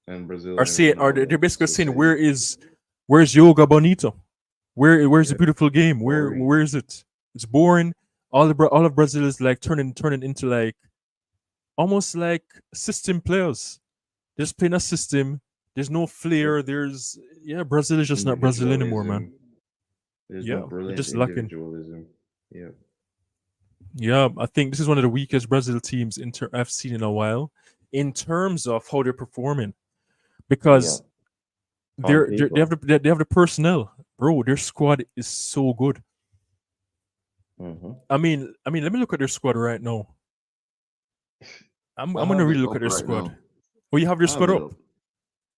and are Brazilian saying, or they're Ronaldo. basically So saying, saying, where's Yoga Bonito? Where's the yeah, beautiful game? boring. Where is it? It's boring. All of Brazil is like turning into like almost like system players. They're just playing a system. There's no Yep. flair. Brazil is just not Brazil anymore, man. Individualism. There's no Yeah, they're brilliant just lacking. individualism. Yeah. Yeah, I think this is one of the weakest Brazil teams I've seen in a while in terms of how they're performing Yeah. because On they paper. have the personnel, bro. Their squad is so good. Hmm. I mean, let me look at their squad right now. I'm I gonna have it really look at up their right squad. now. Oh, you have their I have squad it up? up.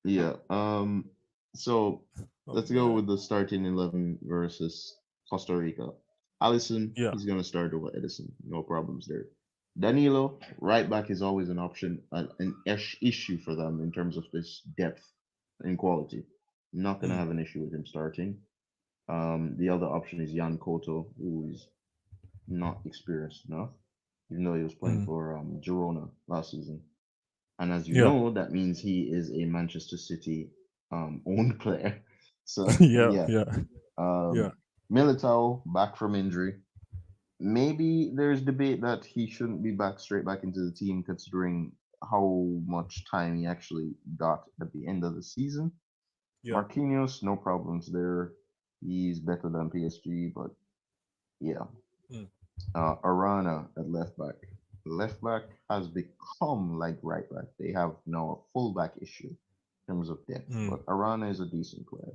Yeah. So Oh let's go man, with the starting 11 versus Costa Rica. Allison, yeah. he's gonna start over Edison. No problems there. Danilo, right back is always an option, an issue for them in terms of this depth and quality. Not gonna Mm, have an issue with him starting. The other option is Jan Koto, who is not experienced enough, even though he was playing mm, for Girona last season. And as you yeah, know, that means he is a Manchester City owned player. So yeah, yeah, yeah, yeah. um, Militao back from injury. Maybe there's debate that he shouldn't be back straight back into the team, considering how much time he actually got at the end of the season. Yeah. Marquinhos, no problems there. He's better than PSG, but yeah, Mm, Arana at left back. Left back has become like right back. They have now a full back issue in terms of depth, mm, but Arana is a decent player.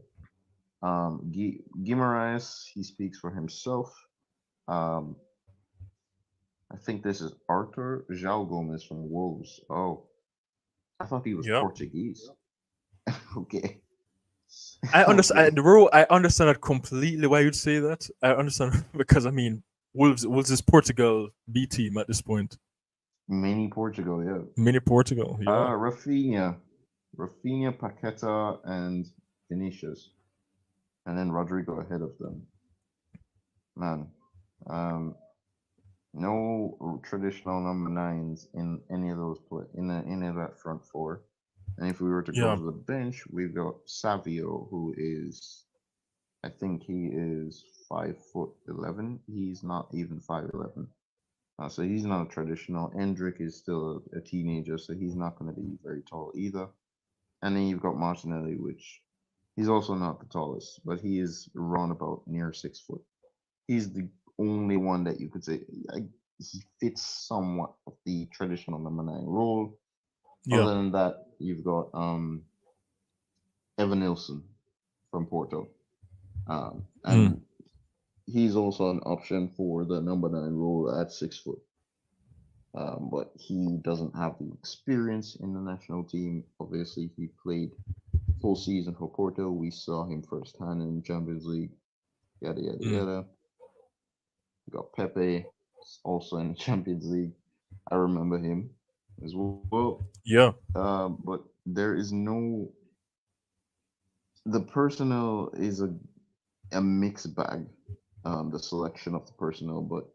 Guimaraes, he speaks for himself. Um, I think this is Arthur João Gomes from Wolves. Oh, I thought he was Yeah. Portuguese. Okay. I understand. Okay. I understand that completely. Why you'd say that? I understand because I mean, Wolves is Portugal B team at this point. Mini Portugal, yeah. Mini Portugal. Yeah. Rafinha, Paqueta, and Vinicius, and then Rodrigo ahead of them. Man, um, no traditional number nines in any of those in any of that front four. And if we were to go Yeah. to the bench, we've got Savio, who is, I think he is 5'11". He's not even 5'11". So he's not a traditional. Endrick is still a teenager, so he's not going to be very tall either. And then you've got Martinelli, which he's also not the tallest, but he is around about near 6 foot. He's the only one that you could say he fits somewhat of the traditional number 9 role. Yeah. Other than that, you've got Evan Nilsson from Porto, and he's also an option for the number 9 role at 6 foot. But he doesn't have the experience in the national team. Obviously, he played full season for Porto. We saw him firsthand in Champions League. Yada yada yada. We got Pepe, also in the Champions League. I remember him as well. Yeah. But there is no. The personnel is a mixed bag. The selection of the personnel, but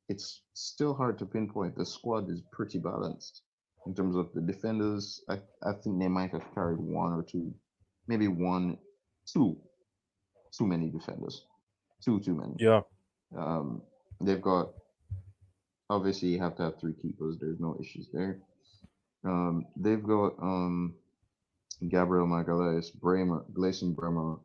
it's still hard to pinpoint. The squad is pretty balanced in terms of the defenders. I think they might have carried one or two, maybe one, two, too many defenders, too many. Yeah. They've got, obviously you have to have 3 keepers. There's no issues there. They've got Gabriel Magalhaes, Bremer, Gleison Bremer,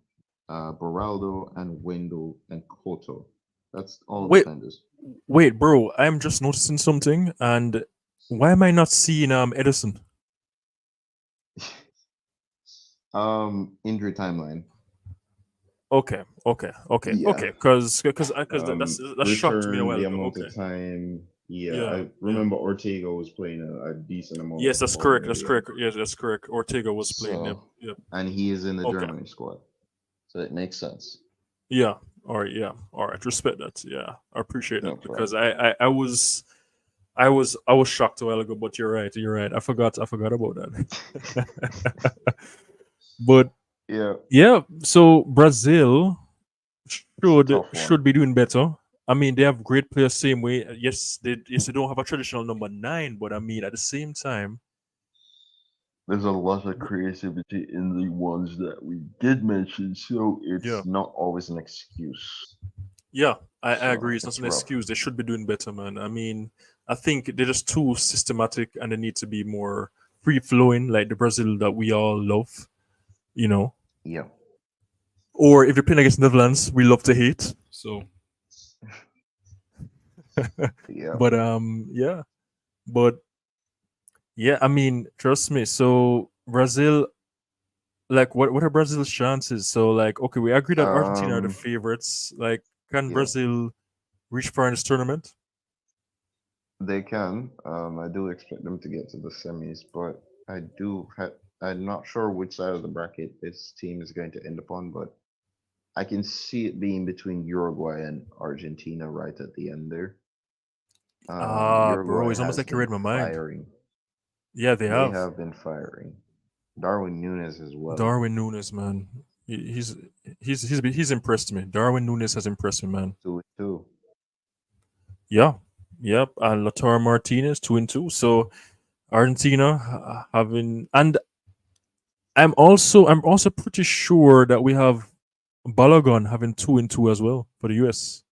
Beraldo, and Wendell and Koto. That's all Wait. defenders. Wait, bro. I'm just noticing something, and why am I not seeing Edison? Injury timeline. Okay. Yeah. Because that shocked me a while the ago. amount Okay. of time. Yeah, Yeah, I remember Ortega was playing a decent amount. Yes, that's of correct. football That's early on. correct. Yes, that's correct. Ortega was playing. Yep. So, Yep. and he is in the Okay. Germany squad, so it makes sense. Yeah. All right. Yeah. All right. Respect that. Yeah, I appreciate No that because problem. I was shocked a while ago, but you're right. You're right. I forgot about that. But Yeah, yeah, so Brazil it's a tough one. should be doing better. I mean, they have great players same way. Yes, they don't have a traditional number 9, but I mean at the same time, There's a lot of creativity in the ones that we did mention, so yeah, it's not always an excuse. yeah, I agree. So It's not it's an rough. excuse. They should be doing better, man. I mean, I think they're just too systematic and they need to be more free flowing, like the Brazil that we all love, you know. Yeah. Or if you're playing against Netherlands, we love to hate. So, Yeah. but yeah, but yeah, I mean, trust me. So Brazil, like, what are Brazil's chances? So, like, okay, we agree that Argentina are the Um. favorites. Like, can Yeah. Brazil reach far in this tournament? They can. I do expect them to get to the semis, but I'm not sure which side of the bracket this team is going to end up on, but I can see it being between Uruguay and Argentina right at the end there. Bro, Uruguay it's almost has like you been read my mind. firing. Yeah, they They have have been firing. Darwin Nunes as well. Darwin Nunes, man. He's impressed me. Darwin Nunes has impressed me, man. 2-2. Yeah, yep. And Lautaro Martinez 2-2. So Argentina having, and I'm also pretty sure that we have Balogun having 2-2 as well for the US.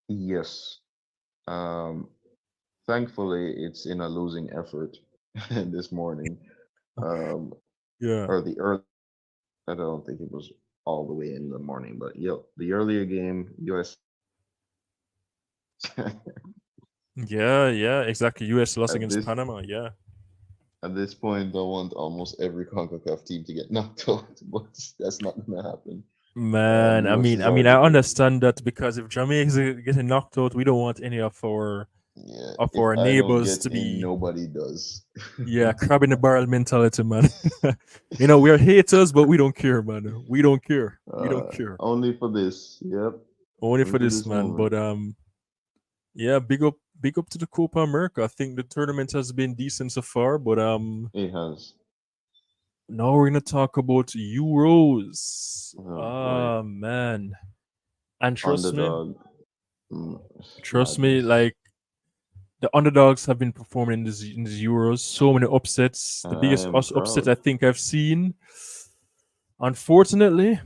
Yes. Um, Thankfully, it's in a losing effort this morning. Um, Yeah. or the early. I don't think it was all the way in the morning, but yep, the earlier game, US. Yeah, exactly. US lost at against this Panama. Yeah. At this point, I want almost every CONCACAF team to get knocked out, but that's not gonna happen. Man, I US mean, is I mean, already I there. understand that because if Jamaica is getting knocked out, we don't want any Yeah, of if our I don't neighbors get to in, be, nobody does. yeah, crab in the barrel mentality, man. We're haters, but we don't care, man. We don't care. We don't care. Only for this. Yep. Only Only for for this, this man. moment. But yeah, big up to the Copa America. I think the tournament has been decent so far, but It has. now we're gonna talk about Euros. Oh boy. Ah, man. And Underdog. Mm, trust me, madness. like the underdogs have been performing in these Euros. So many upsets. The I biggest am upset proud. I think I've seen, unfortunately,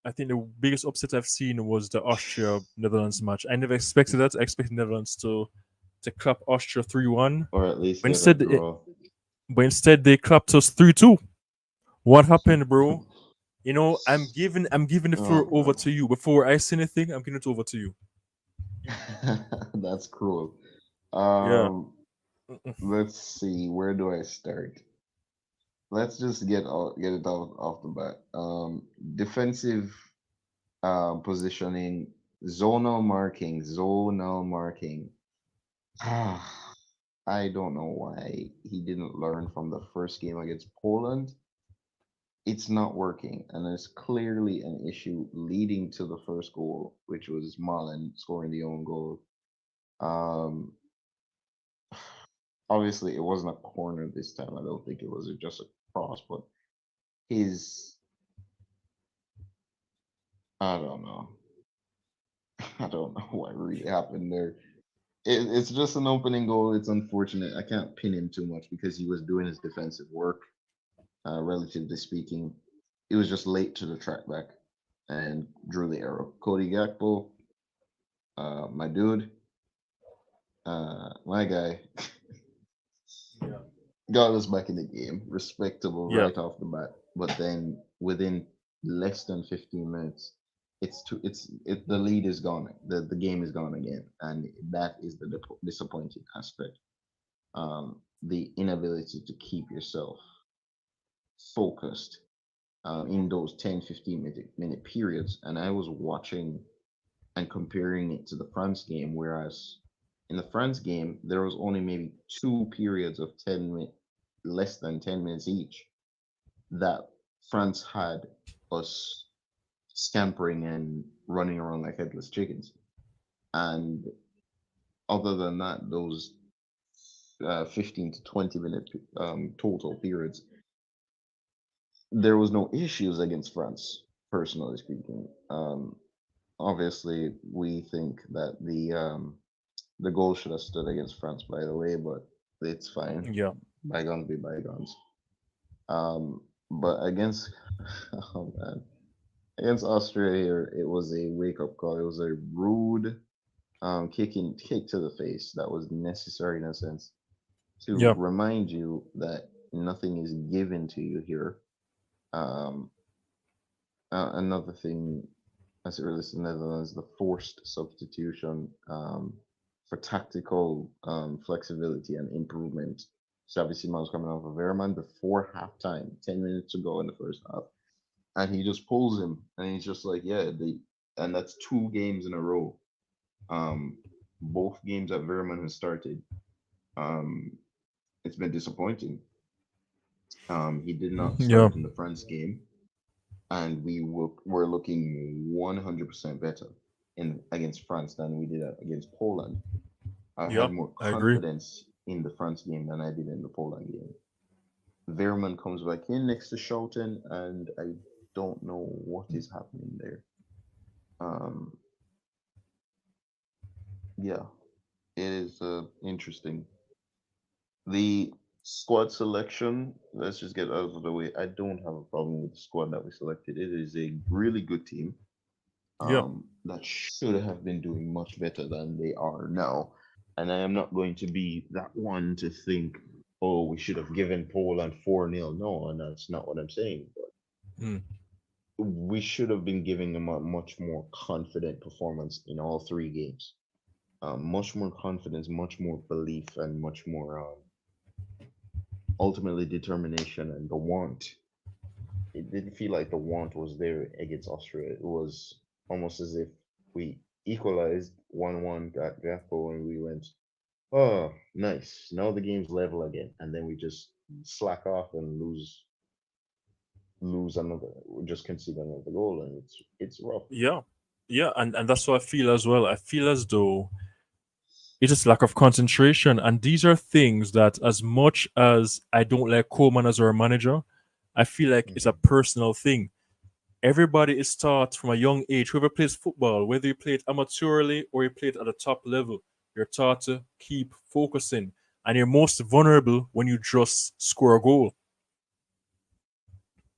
I think the biggest upset I've seen was the Austria Netherlands match. I never expected that. I expected Netherlands to clap Austria 3-1. Or at least But get a instead, draw. they clapped us 3-2. What happened, bro? I'm giving the floor Oh over man. to you. Before I say anything, I'm giving it over to you. That's cruel. Yeah. Um, let's see. Where do I start? Let's just get it off the bat. Defensive positioning, zonal marking. I don't know why he didn't learn from the first game against Poland. It's not working, and there's clearly an issue leading to the first goal, which was Marlon scoring the own goal. Um, Obviously, it wasn't a corner this time. I don't think it was just a cross, but his, I don't know. I don't know what really happened there. It's just an opening goal. It's unfortunate. I can't pin him too much because he was doing his defensive work, relatively speaking. He was just late to the track back and drew the arrow. Cody Gakpo, my dude, my guy, Yeah. got us back in the game. Respectable Yeah. right off the bat. But then within less than 15 minutes, the lead is gone. The game is gone again, and that is the disappointing aspect. The inability to keep yourself focused in those 10-15 minute periods. And I was watching and comparing it to the France game, whereas in the France game, there was only maybe two periods of 10 minutes, less than 10 minutes each, that France had us scampering and running around like headless chickens. And other than that, those 15 to 20 minute total periods, there was no issues against France, personally speaking. Obviously, we think that the goal should have stood against France, by the way, but it's fine. Yeah. Bygones be bygones. But against oh man, against Austria here, it was a wake up call. It was a rude kick to the face that was necessary in a sense to Yeah. remind you that nothing is given to you here. Um, Another thing as it relates to the Netherlands, the forced substitution for tactical flexibility and improvement. Xavi Simons coming off of Veerman before halftime, 10 minutes to go in the first half. And he just pulls him and he's just like, yeah, and that's two games in a row. Um, both games that Veerman has started. Um, it's been disappointing. He did not Yeah. start in the France game, and were looking 100% better in against France than we did against Poland. I Yeah. had more I agree. confidence in the France game than I did in the Poland game. Veerman comes back in next to Schouten, and I don't know what is happening there. Um, yeah, it is interesting. The squad selection, let's just get out of the way. I don't have a problem with the squad that we selected. It is a really good team Yeah. that should have been doing much better than they are now. And I am not going to be that one to think, oh, we should have given Poland 4-0. No, and that's not what I'm saying. Mm. But we should have been giving them a much more confident performance in all three games. Much more confidence, much more belief, and much more ultimately determination and the want. It didn't feel like the want was there against Austria. It was almost as if we equalized 1-1, got Gakpo, and we went, oh, nice. Now the game's level again. And then we just slack off and lose another, we just concede another goal, and it's rough. Yeah, yeah, and that's what I feel as well. I feel as though it's just lack of concentration, and these are things that, as much as I don't like Coleman as our manager, I feel like it's a Mhm. personal thing. Everybody is taught from a young age. Whoever plays football, whether you play it amateurly or you play it at the top level, you're taught to keep focusing, and you're most vulnerable when you just score a goal.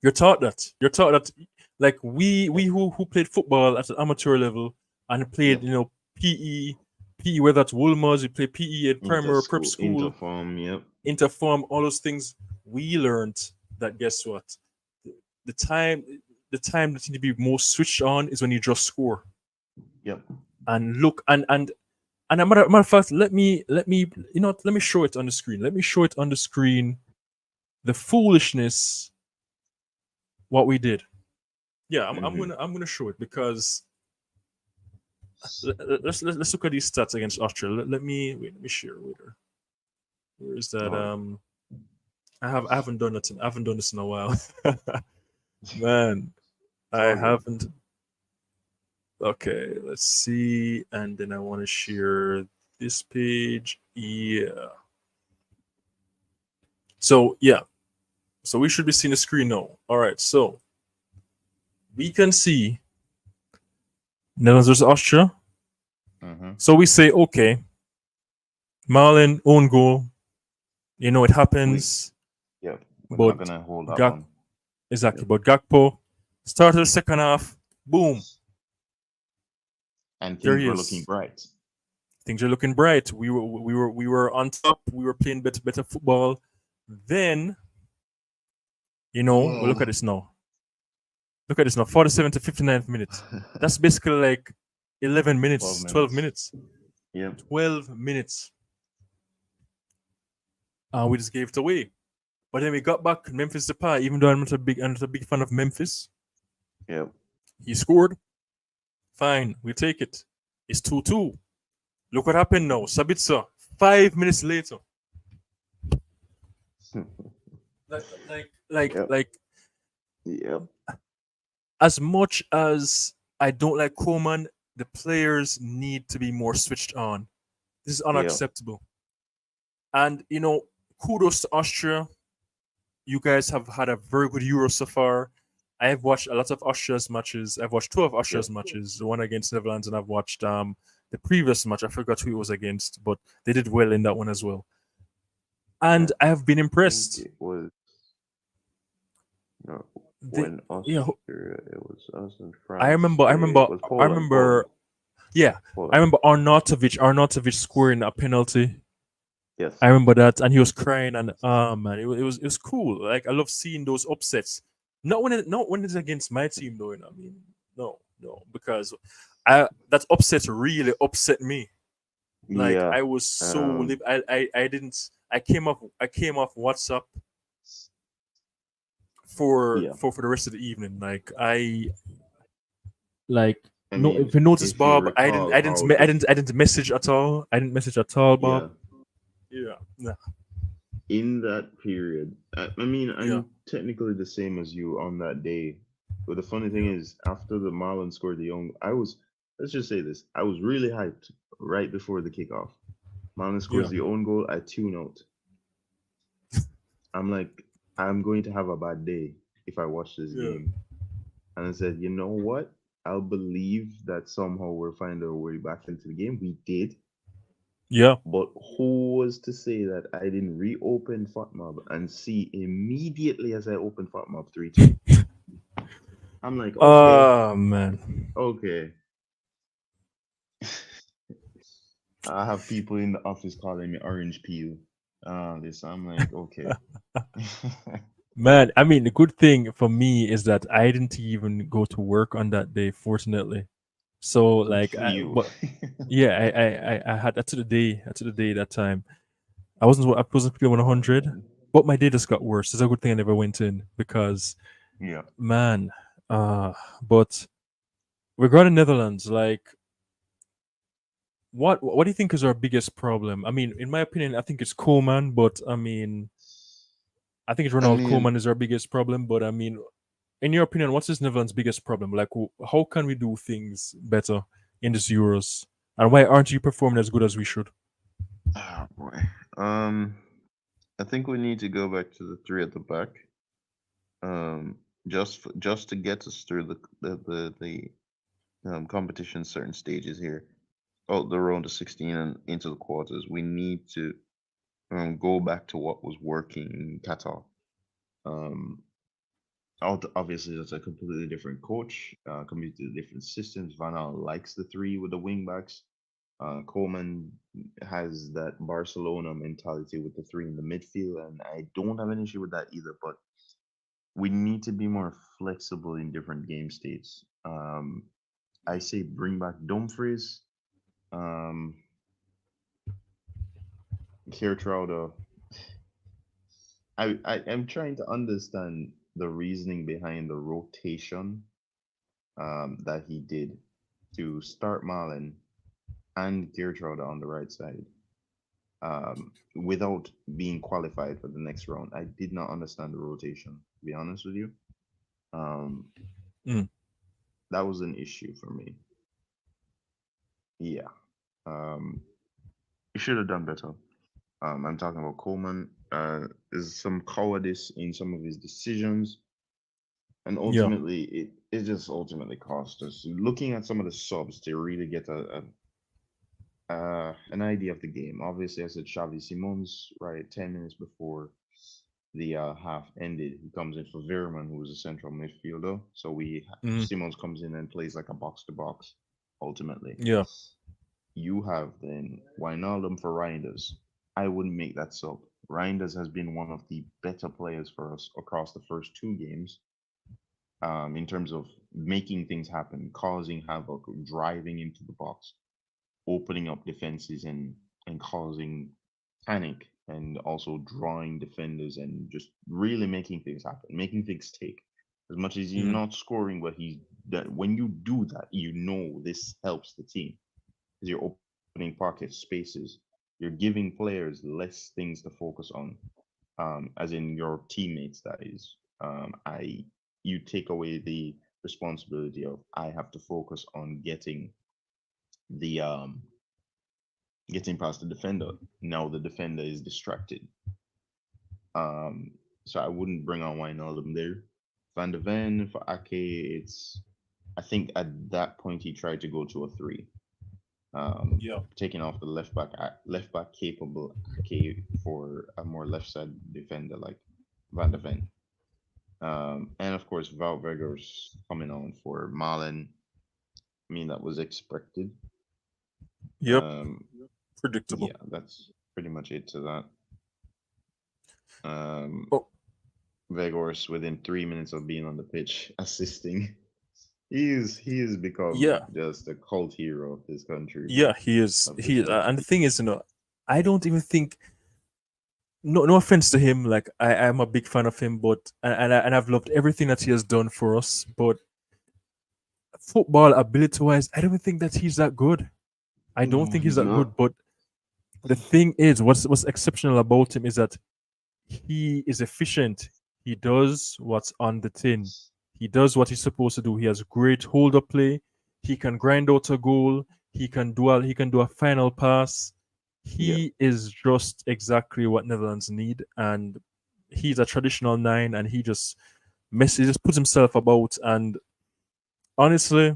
You're taught that. You're taught that, like we Yep. who played football at an amateur level and played, Yep. PE, whether that's Woolmers, you play PE at Inter primary or prep school, school, interform. Yep. interform, all those things. We learned that, guess what? The time the time that you need to be most switched on is when you just score. Yep. And look, and a matter of fact, let me show it on the screen. Let me show it on the screen. The foolishness what we did. Yeah, Hmm. I'm gonna show it because let's look at these stats against Austria. Let me share with her. Where is that? All right. I haven't done it. I haven't done this in a while. Man, It's I all good. haven't. Okay, let's see. And then I want to share this page. Yeah. So yeah. So we should be seeing the screen now. All right. So we can see Netherlands versus Austria. Hmm. So we say, okay, Marlon own goal. It We, happens. yep. We're not But gonna hold that Gak one. exactly. Yep. But Gakpo started the second half. Boom. And There things he were looking is. bright. Things are looking bright. We were on top. We were playing better football. Then, we look at Oh. this now. Look at this now. 47 to 59th minute. That's basically like 11 12 minutes, 12 minutes. minutes, Yep. 12 minutes. We just gave it away. But then we got back Memphis Depay. Even though I'm not a big fan of Memphis, Yep. he scored. Fine, we take it. It's 2-2. Look what happened now. Sabitzer, 5 minutes later. Like, like, like, Yep. like, Yep. as much as I don't like Koeman, the players need to be more switched on. This is Yep. unacceptable. And, kudos to Austria. You guys have had a very good Euro so far. I have watched a lot of Austria's matches. I've watched two of Austria's Yep. matches, the one against Netherlands, and I've watched the previous match. I forgot who it was against, but they did well in that one as well. I And I have been think impressed. it was no, They, when yeah, Austria, it was us and I France. remember, I It remember, was I Poland. remember. Yeah, I Poland. remember Arnautovic scoring a penalty. Yes. I remember that, and he was crying, and man, it was cool. Like, I love seeing those upsets. Not when it's against my team, though. I mean, no, because that upset really upset me. Like, Yeah. I was so Um. I didn't. I came off WhatsApp for Yeah. for the rest of the evening. Like, I no, mean, if you notice, if you Bob, I didn't recall I didn't how me- the I didn't message at all. I didn't message at all, Bob. yeah, Yeah, nah, in that period, I mean, yeah, I'm technically the same as you on that day. But the funny thing yeah, is, after the Marlins scored the young, I was, let's just say this, I was really hyped right before the kickoff. Marlins scores yeah, the own goal, I tune out. I'm like, I'm going to have a bad day if I watch this yeah, game. And I said, you know what? I'll believe that somehow we'll find our way back into the game. We did. yeah. But who was to say that I didn't reopen FOTMOB and see immediately as I opened FOTMOB 3-2? I'm like, okay, Oh man. okay. I have people in the office calling me orange peel. This I'm like, okay. Man, I mean, the good thing for me is that I didn't even go to work on that day, fortunately. So, Good like, for you. yeah, I had I took the day that time. I wasn't feeling Oh 100, man. But my day just got worse. It's a good thing I never went in because, Yeah. man, but regarding Netherlands, like, what do you think is our biggest problem? I mean, in my opinion, I think it's Koeman, but I mean, I think it's I Ronald mean, Koeman is our biggest problem. But I mean, in your opinion, what's this Netherlands' biggest problem? Like, how can we do things better in this Euros? And why aren't you performing as good as we should? Oh boy. Um, I think we need to go back to the three at the back. Just to get us through the competition certain stages here, out the round of 16 and into the quarters. We need to go back to what was working in Qatar. Um, Obviously, that's a completely different coach, completely different systems. Van Gaal likes the three with the wing backs. Coleman has that Barcelona mentality with the three in the midfield, and I don't have an issue with that either. But we need to be more flexible in different game states. I say bring back Dumfries, um, Geertruida. I am trying to understand the reasoning behind the rotation that he did to start Marlon and Geertruida on the right side without being qualified for the next round. I did not understand the rotation, to be honest with you. Um, Mm. that was an issue for me. Yeah. He should have done better. I'm talking about Coleman. There's some cowardice in some of his decisions, and Yeah. ultimately, it just ultimately cost us. Looking at some of the subs to really get an idea of the game. Obviously, I said Xavi Simons right 10 minutes before the half ended. He comes in for Veerman, who was a central midfielder. So Mm. Simons comes in and plays like a box to box. Ultimately, Yeah. you have then Wijnaldum for Reinders. I wouldn't make that sub. Reinders has been one of the better players for us across the first two games, in terms of making things happen, causing havoc, driving into the box, opening up defenses and causing panic, and also drawing defenders and just really making things happen, making things tick. As much as you're Mm. not scoring, but he's that when you do that, this helps the team because you're opening pockets, spaces. You're giving players less things to focus on, as in your teammates. That is, I you take away the responsibility of I have to focus on the getting past the defender. Now the defender is distracted. Um, so I wouldn't bring on Wijnaldum there. Van de Ven for Ake, I think at that point he tried to go to a three. Yeah. Taking off the left back capable Ake for a more left side defender like Van de Ven. And of course Valverger's coming on for Malen. I mean that was expected. Yep. Predictable. Yeah, that's pretty much it to that. Oh, Vegors within 3 minutes of being on the pitch assisting. He has become yeah. just a cult hero of this country, Yeah, bro. he is. Of this He and the country. thing is, I don't even think. No offense to him. Like I'm a big fan of him, but and I've loved everything that he has done for us. But football ability wise, I don't think that he's that good. I don't No, think he's he's that not. good. But the thing is, what's exceptional about him is that he is efficient. He does what's on the tin. He does what he's supposed to do. He has great hold up play. He can grind out a goal. He can do a final pass. Yeah. He is just exactly what Netherlands need, and he's a traditional nine, and he just puts himself about. And honestly,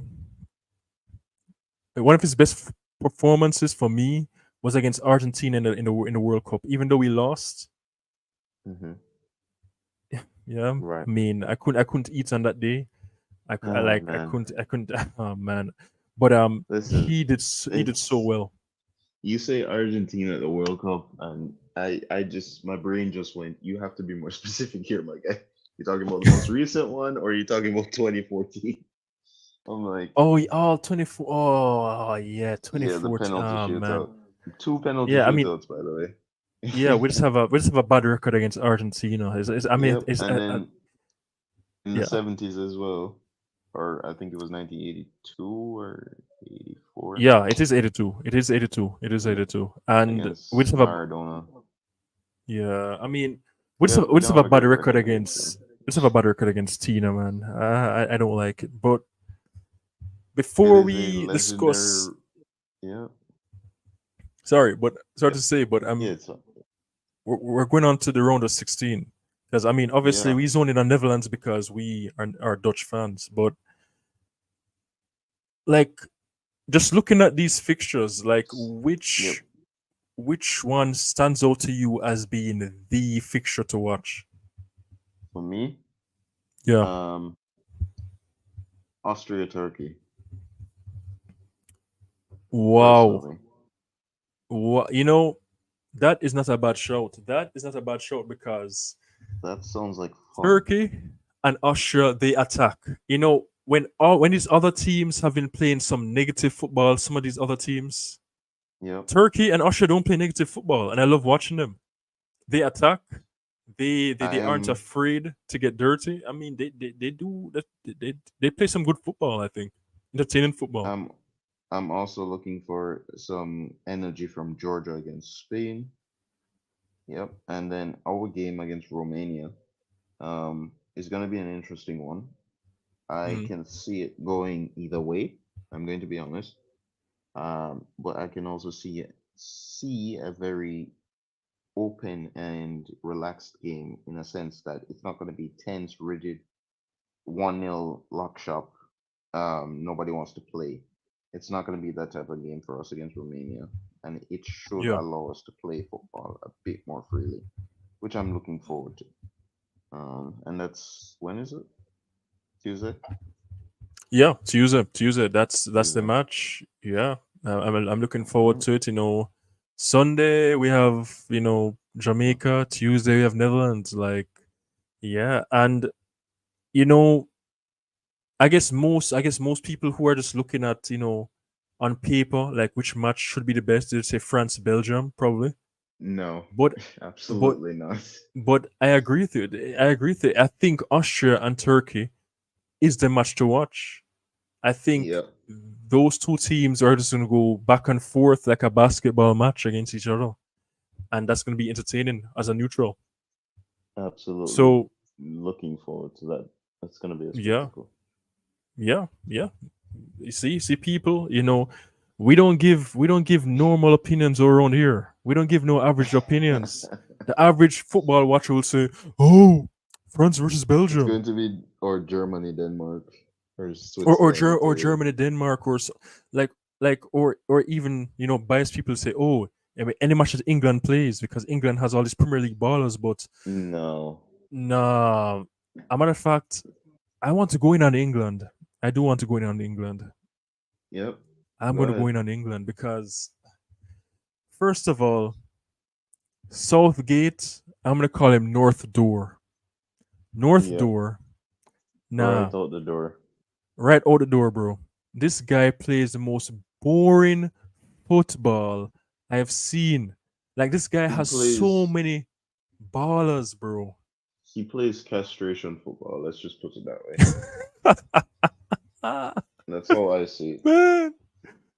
one of his best performances for me was against Argentina in the World Cup. Even though we lost, Hmm. yeah, Right. I mean, I couldn't eat on that day. Oh I man. couldn't. Oh man, but Listen, he did so it's well. you say Argentina at the World Cup, and I just my brain just went. You have to be more specific here, my guy. You talking about the most recent one, or are you talking about 2014? I'm like, Oh, 24. Oh, yeah, yeah, the 2014. penalty Oh, man. shootout. Two penalty Yeah, I mean, shootouts, by the way. Yeah, we just have a bad record against Argentina. I mean, Yep, and then in the yeah, 70s as well, or I think it was 1982 or 84. yeah. It is 82. It is 82. It is Yeah, 82. And we against just have a Maradona. yeah. I mean, we We just have, have we we just have don't a have a bad great record record against them. against. We just have a bad record against Tina, man. I don't like it. But It before is a we discuss, legendary. Yeah, sorry yeah, to say, but yeah. It's we're going on to the round of 16. Because I mean, obviously, yeah. we zone in on Netherlands because we are Dutch fans. But like, just looking at these fixtures, like Yep. which one stands out to you as being the fixture to watch? For me, Yeah. um, Austria Turkey Wow. personally. You know, that is not a bad shout. That is not a bad shout because That sounds like fun. Turkey and Austria they attack. When these other teams have been playing some negative football, some of these other teams, Yep. Turkey and Austria don't play negative football, and I love watching them. They attack. They I aren't am. afraid to get dirty. I mean, they do that. They play some good football. I think entertaining football. I'm. I'm also looking for some energy from Georgia against Spain. Yep. And then our game against Romania is going to be an interesting one. I Mm, can see it going either way. I'm going to be honest. But I can also see a very open and relaxed game in a sense that it's not going to be tense, rigid, 1-0 lock shop. Nobody wants to play. It's not going to be that type of game for us against Romania, and it should yeah, allow us to play football a bit more freely, which I'm looking forward to. And that's when is it? Tuesday. yeah. Tuesday. That's the Tuesday. match. Yeah, I'm looking forward Yeah. to it. Sunday we have Jamaica. Tuesday we have Netherlands. Like yeah, and you know I guess most people who are just looking at on paper like which match should be the best, they'd say France Belgium probably. No, But but absolutely not. but I agree with you. I agree with you. I think Austria and Turkey is the match to watch. I think Yep, those two teams are just going to go back and forth like a basketball match against each other, and that's going to be entertaining as a neutral. absolutely. So Looking forward to that. That's gonna be a yeah, spectacle. yeah. You see, people. We don't give normal opinions around here. We don't give no average opinions. The average football watcher will say, "Oh, France versus It's Belgium." going to be or Germany, Denmark, or or Switzerland, Ger- or Italy. Germany, Denmark, like or even biased people say, oh, I mean, any match that England plays because England has all these Premier League ballers, but No. nah. A matter of fact, I want to go in on England. I do want to go in on England. Yep. I'm Go going to go ahead. in on England because first of all, Southgate. I'm going to call him North Door. North Yep. Door. Right Nah, out the door. right out the door, bro. This guy plays the most boring football I have seen. Like this guy He has so plays many ballers, bro. he plays castration football. Let's just put it that way. Ah, That's how I see it. man,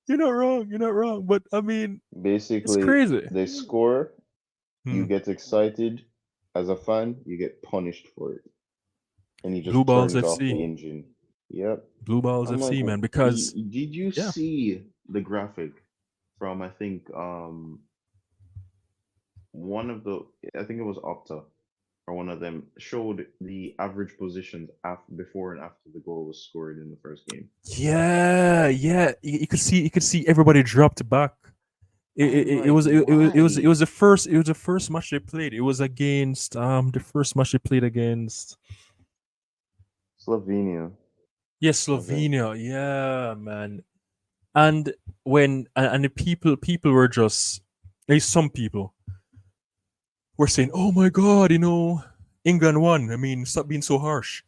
you're not wrong. You're not wrong. But I mean, it's Basically, crazy. they score, you Hmm. get excited. As a fan, you get punished for it. And he Blue just Balls turns off FC. the engine. Yep. Blue Balls I'm like, FC, man. Because did you yeah, see the graphic from I think one of the I think it was Opta or one of them showed the average positions before and after the goal was scored in the first game. yeah. You could see everybody dropped back. It, I'm it, it like, was it, it was it was it why? was the first match they played. It was against the first match they played against. Slovenia, Yes, I think. Slovenia. Yeah, man. And and the people were just there's some people were saying, "Oh my God, England won. I mean, stop being so harsh."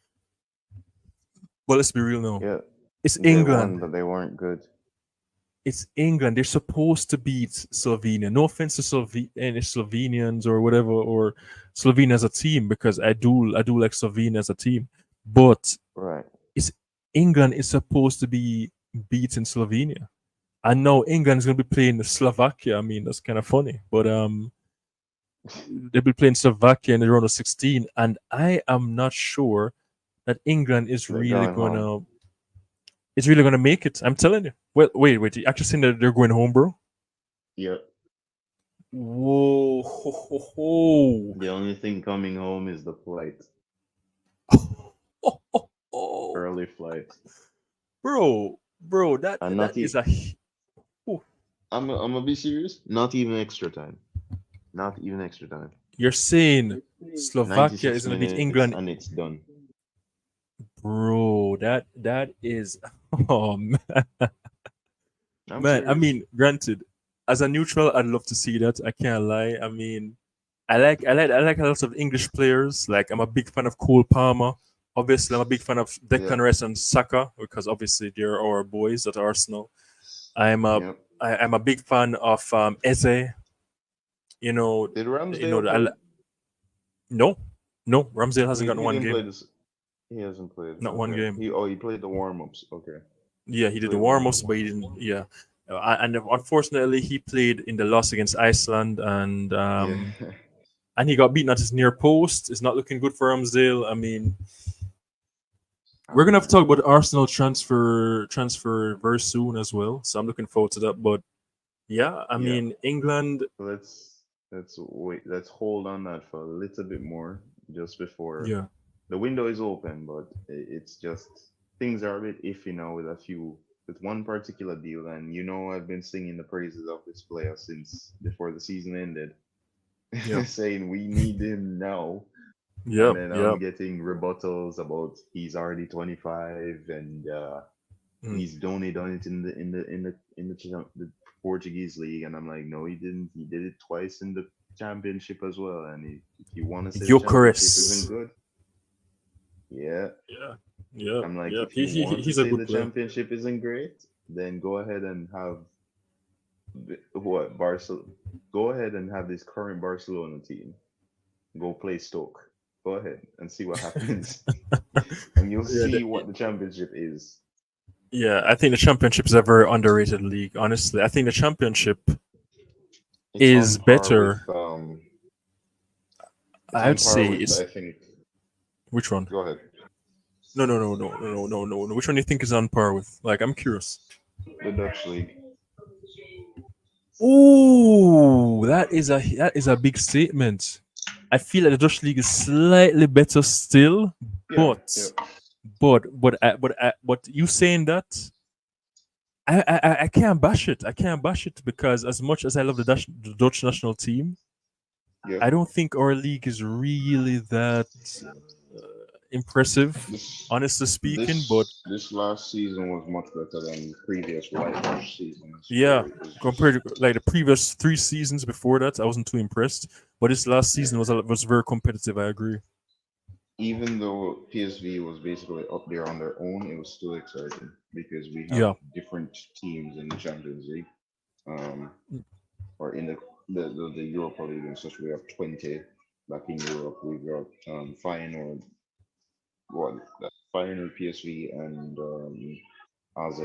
But let's be real now. Yeah, It's they won, England. but they weren't good. it's England. They're supposed to beat Slovenia. No offense to any Slovenians or whatever, or Slovenia as a team, because I do like Slovenia as a team, but Right. it's England is supposed to be beating Slovenia. I know England's gonna be playing Slovakia. I mean, that's kind of funny, but they'll be playing Slovakia in the round of 16, and I am not sure that England is They're really going home. gonna make it. I'm telling you. Well, wait. You actually saying that they're going home, bro? Yep. Whoa, ho, ho, ho. The only thing coming home is the flight, Oh, oh, oh. early flight. Bro, that And that not is e- a. Oh, I'm gonna be serious. Not even extra time. Not even extra time. you're saying Slovakia is 96 gonna beat minutes England, and it's done. bro? That is. Oh man, I'm man. I serious. mean, granted, as a neutral, I'd love to see that. I can't lie. I mean, I like a lot of English players. Like I'm a big fan of Cole Palmer. Obviously, I'm a big fan of Yeah. Declan Rice and Saka because obviously they're our boys at Arsenal. I'm a Yep. I'm a big fan of Eze. You know, Did you know. Ramsdale play? No, no. Ramsdale hasn't gotten He one didn't play game, this. He hasn't played. not one Okay. game. He played the warm ups. Okay. Yeah, He he did the played warm warm ups, ups. but he didn't. Yeah, and unfortunately, he played in the loss against Iceland, Yeah. and he got beaten at his near post. It's not looking good for Ramsdale. I mean, we're gonna have to talk about Arsenal transfer very soon as well. So I'm looking forward to that. But yeah, I Yeah. mean, England. Let's wait. Let's hold on that for a little bit more, just before Yeah, the window is open. But it's just things are a bit iffy now with one particular deal, and I've been singing the praises of this player since before the season ended, yeah, saying we need him now. And yeah, then yeah. I'm getting rebuttals about he's already 25 and Mm. he's only done it in the Portuguese league, and I'm like, no, he didn't. He did it twice in the championship as well. And if you want to say the championship isn't Gyökeres. good, yeah, Yeah, yeah, I'm like, yeah. if you want to He's a say good the player. championship isn't great, then go ahead and have what Barcelona. Go ahead and have this current Barcelona team go play Stoke. Go ahead and see what happens, and you'll Yeah, see what the championship is. yeah. I think the championship is a very underrated league. Honestly, I think the championship It's is on par with better. it's I'd on par say with it's I think. which one? Go ahead. No. Which one do you think is on par with? Like, I'm curious. The Dutch league. Ooh, that is a big statement. I feel like the Dutch league is slightly better still, Yeah, yeah. but but you saying that, I can't bash it. I can't bash it because as much as I love the Dutch national team, Yeah. I don't think our league is really that impressive, This honestly speaking. But this last season was much better than previous whitewash seasons yeah, where it was just compared to like the previous 3 seasons before that, I wasn't too impressed. But this last yeah. season was very competitive. I agree. Even though PSV was basically up there on their own, it was still exciting because we have Yeah, different teams in the Champions League, um, or in the Europa League and such. We have 20 back in Europe. We've got Feyenoord, what Feyenoord, PSV, and AZ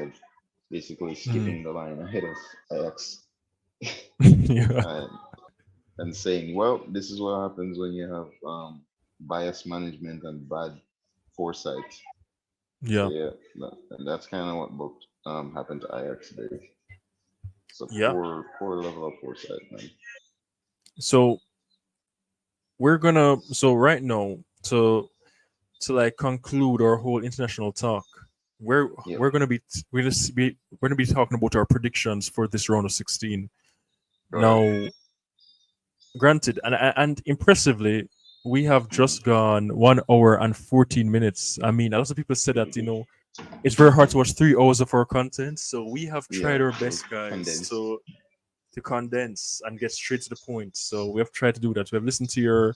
basically Mhm. skipping the line ahead of Ajax, Yeah, and saying, well, this is what happens when you have bias management and bad foresight. So yeah, yeah, and that's kind of what happened to Ajax today. It's a yeah. poor level of foresight, man. So so right now to like conclude our whole international talk, we're Yep. we're gonna be we're gonna be talking about our predictions for this round of 16. Go ahead. Now, granted, and impressively, we have just gone 1 hour and 14 minutes. I mean, a lot of people said that it's very hard to watch 3 hours of our content, so we have tried Yeah, our so best, guys, condensed. to condense and get straight to the point. So we have tried to do that. We have listened to your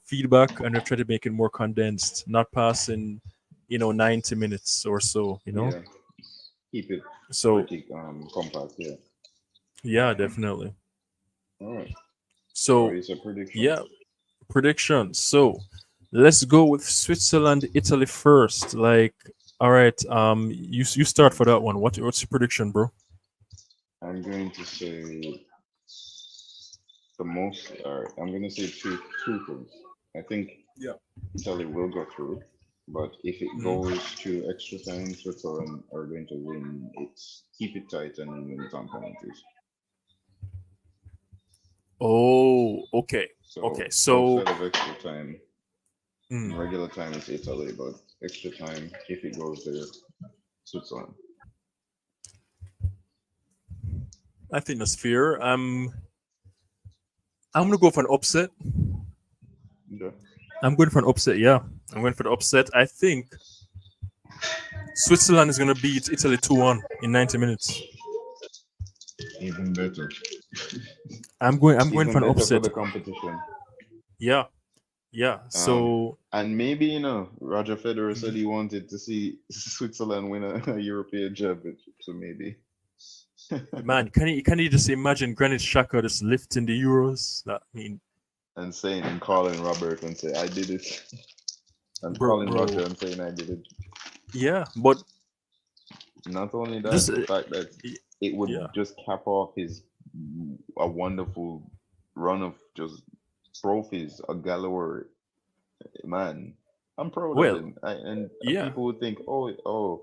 feedback and we've tried to make it more condensed, not passing 90 minutes or so. Yeah. keep it So pretty compact. Yeah. yeah, definitely. All right. So So it's a prediction. yeah, prediction. So let's go with Switzerland, Italy first. Like, all right, you start for that one. What's your prediction, bro? I'm going to say the most. All right. I'm going to say two things. I think Yeah. Italy will go through, but if it Mhm. goes to extra time, Switzerland are going to win. It's keep it tight and win it on penalties. Oh, okay. So Okay. So, outside of extra time, in mm, regular time it's Italy, but extra time, if it goes there, Switzerland. I think that's fair. I'm gonna go for an upset. Okay. I'm going for an upset. Yeah, I'm going for the upset. I think Switzerland is gonna beat Italy 2-1 in 90 minutes. Even better. I'm going for Even an better for upset. the competition. Yeah, yeah. Um, So and maybe Roger Federer said mhm. he wanted to see Switzerland win a European championship. So maybe, Man, can you just imagine Granit Xhaka just lifting the Euros? That I mean, and saying and calling Robert and say I did it, and calling Roger bro. and saying I did it. Yeah, but Not only that, just the fact that y- it would yeah. just cap off his a wonderful run of just trophies, a galore. Man, I'm proud of Well, him. And yeah. people would think, oh.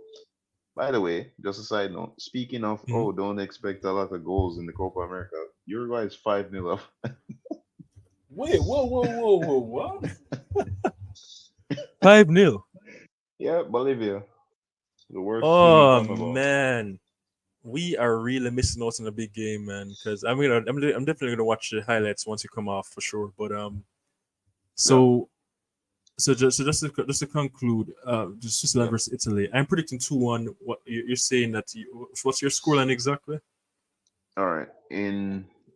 By the way, just a side note. Speaking of, Mhm. don't expect a lot of goals in the Copa America. Uruguay is 5-0 up. Wait, whoa, what? 5-0. Yeah, Bolivia, the worst thing in Oh CONMEBOL. man, we are really missing out on a big game, man. Because I'm definitely gonna watch the highlights once you come off for sure. But Yeah, so just to conclude, just Switzerland yeah. versus Italy. I'm predicting 2-1. What you're saying that what's your scoreline exactly? All right.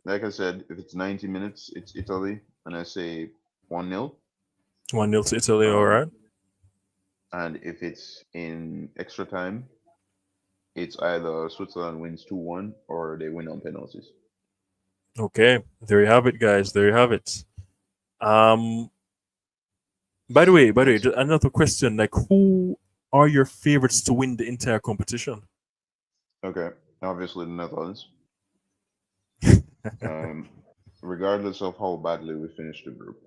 Like I said, if it's 90 minutes, it's Italy, and I say 1-0. 1-0 to Italy. All Um, right. and if it's in extra time, it's either Switzerland wins 2-1 or they win on penalties. Okay. There you have it, guys. There you have it. Um. By the way, another question. Like, who are your favorites to win the entire competition? Okay. Obviously, the Netherlands. Um, regardless of how badly we finished the group,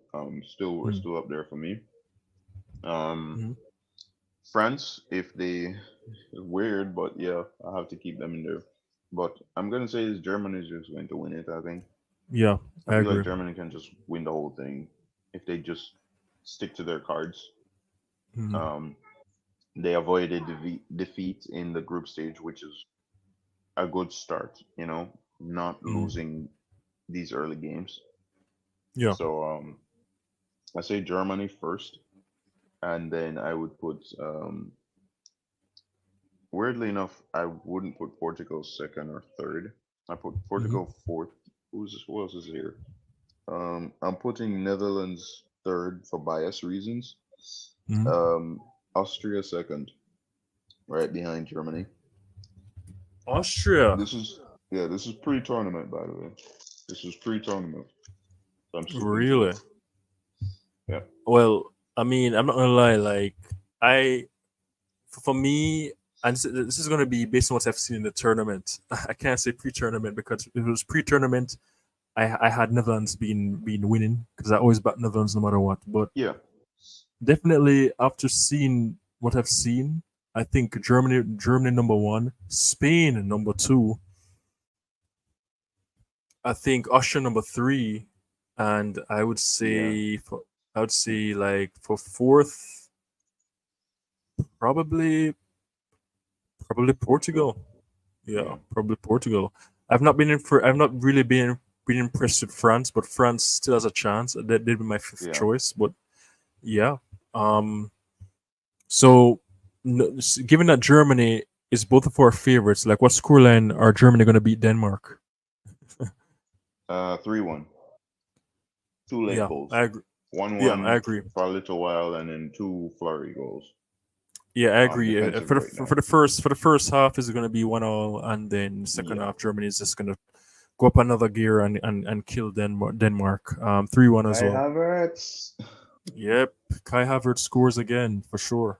still we're Mm, still up there for me. Um, mhm. France, if they weird, but yeah, I have to keep them in there. But I'm gonna say is Germany is just going to win it. I think. Yeah, I I feel like agree. Germany can just win the whole thing if they just stick to their cards. Mhm. Um, they avoided defeat in the group stage, which is a good start. Not Mhm. losing these early games. Yeah. So I say Germany first, and then I would put. Weirdly enough, I wouldn't put Portugal second or third. I put Mhm. Portugal fourth. Who else is here? I'm putting Netherlands third for bias reasons. Mhm. Um, Austria second, right behind Germany. Austria. This is this is pre-tournament, by the way. This is pre-tournament. So I'm still Really? confused. Yeah, Well, I mean, I'm not gonna lie. Like, I for me, and this is gonna be based on what I've seen in the tournament. I can't say pre-tournament because if it was pre-tournament, I had Netherlands been winning because I always back Netherlands no matter what. But yeah, definitely after seeing what I've seen, I think Germany number one, Spain number two, I think Austria number three, and yeah, I would say like for fourth, probably Portugal. Portugal. Yeah, Yeah, probably Portugal. I've not really been impressed with France, but France still has a chance. That did be my fifth yeah. choice, but yeah. Um. So, given that Germany is both of our favorites, like what scoreline are Germany going to beat Denmark? 3-1. Two late Yeah, goals. I agree. One Yeah, I one agree. for a little while, and then two flurry goals. Yeah, I agree. defensive For the breakdown. for the first half is going to be 1-0, and then second Yeah. half Germany is just going to go up another gear and kill Denmark. 3-1 as Kai well. Havertz. Yep, Kai Havertz scores again for sure.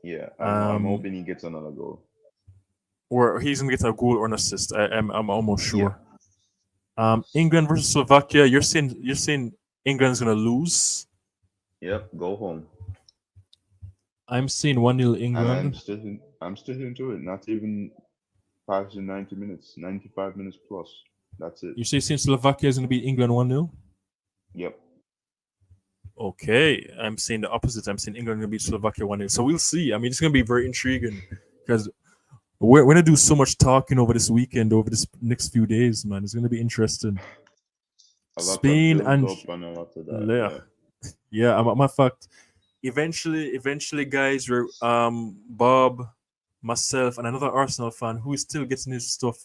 Yeah, I'm Um, hoping he gets another goal. or he's gonna get a goal or an assist. I'm almost Yeah. sure. England versus Slovakia. You're saying England's gonna lose. Yep, go home. I'm saying 1-0 And England. I'm still into it. Not even past the 90 minutes, 95 minutes plus. That's it. You saying Slovakia is gonna beat England 1-0. Yep. Okay, I'm saying the opposite. I'm saying England gonna beat Slovakia 1-0. So we'll see. I mean, it's gonna be very intriguing because we're gonna do so much talking over this weekend, over this next few days, man. It's gonna be interesting. A lot of Spain build and up and a lot of that. yeah, Yeah. yeah. I'm fact. Eventually, guys, we're Bob, myself, and another Arsenal fan who is still getting his stuff